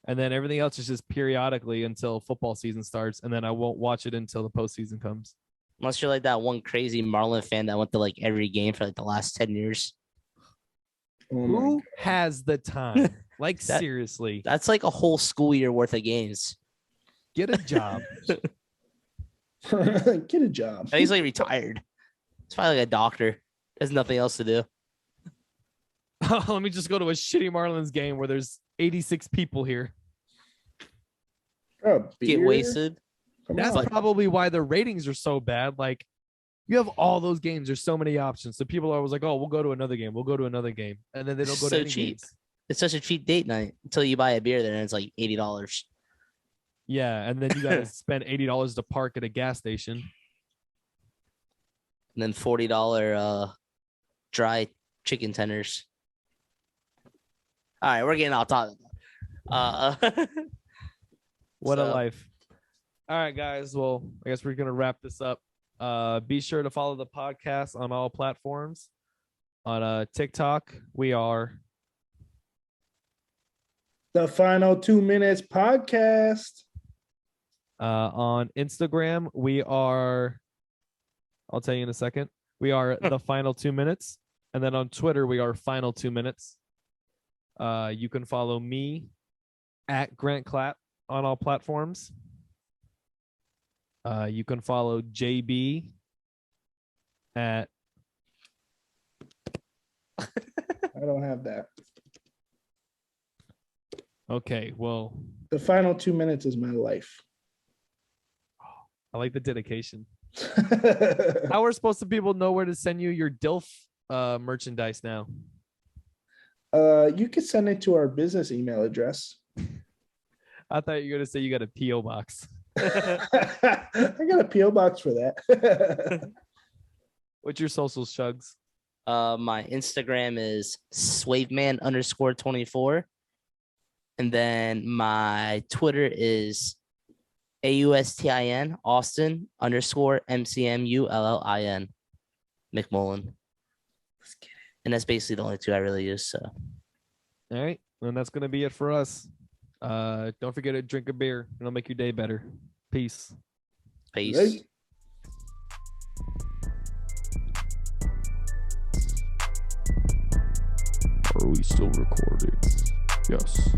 and then everything else is just periodically until football season starts, and then I won't watch it until the postseason comes. Unless you're like that one crazy Marlin fan that went to like every game for like the last 10 years. Who has the time? Like, seriously. That's like a whole school year worth of games. Get a job. Get a job. And he's like retired. It's probably like a doctor. There's nothing else to do. Let me just go to a shitty Marlins game where there's 86 people here. Get wasted. That's probably why the ratings are so bad. Like, you have all those games. There's so many options. So people are always like, oh, we'll go to another game. We'll go to another game. And then they don't go to any cheap. games. It's such a cheap date night until you buy a beer there and it's like $80. Yeah. And then you got to spend $80 to park at a gas station. And then $40 dry chicken tenders. All right, we're getting off topic. What a life. All right, guys. Well, I guess we're going to wrap this up. Be sure to follow the podcast on all platforms. On TikTok, we are The Final 2 Minutes Podcast. On Instagram, we are, I'll tell you in a second, we are The Final 2 Minutes. And then on Twitter, we are Final 2 Minutes. You can follow me at Grant Clapp on all platforms. You can follow JB at. I don't have that. Okay, well. The Final 2 Minutes is my life. I like the dedication. How are supposed to people know where to send you your DILF merchandise now? You could send it to our business email address. I thought you were going to say you got a P.O. box. I got a P.O. box for that. What's your socials, Chugs? My Instagram is swaveman_24. And then my Twitter is AUSTIN, Austin _MCMULLIN. McMullen. Let's get it. And that's basically the only two I really use. So All right. And that's going to be it for us. Don't forget to drink a beer. It'll make your day better. Peace. peace. Right. Are we still recording? Yes.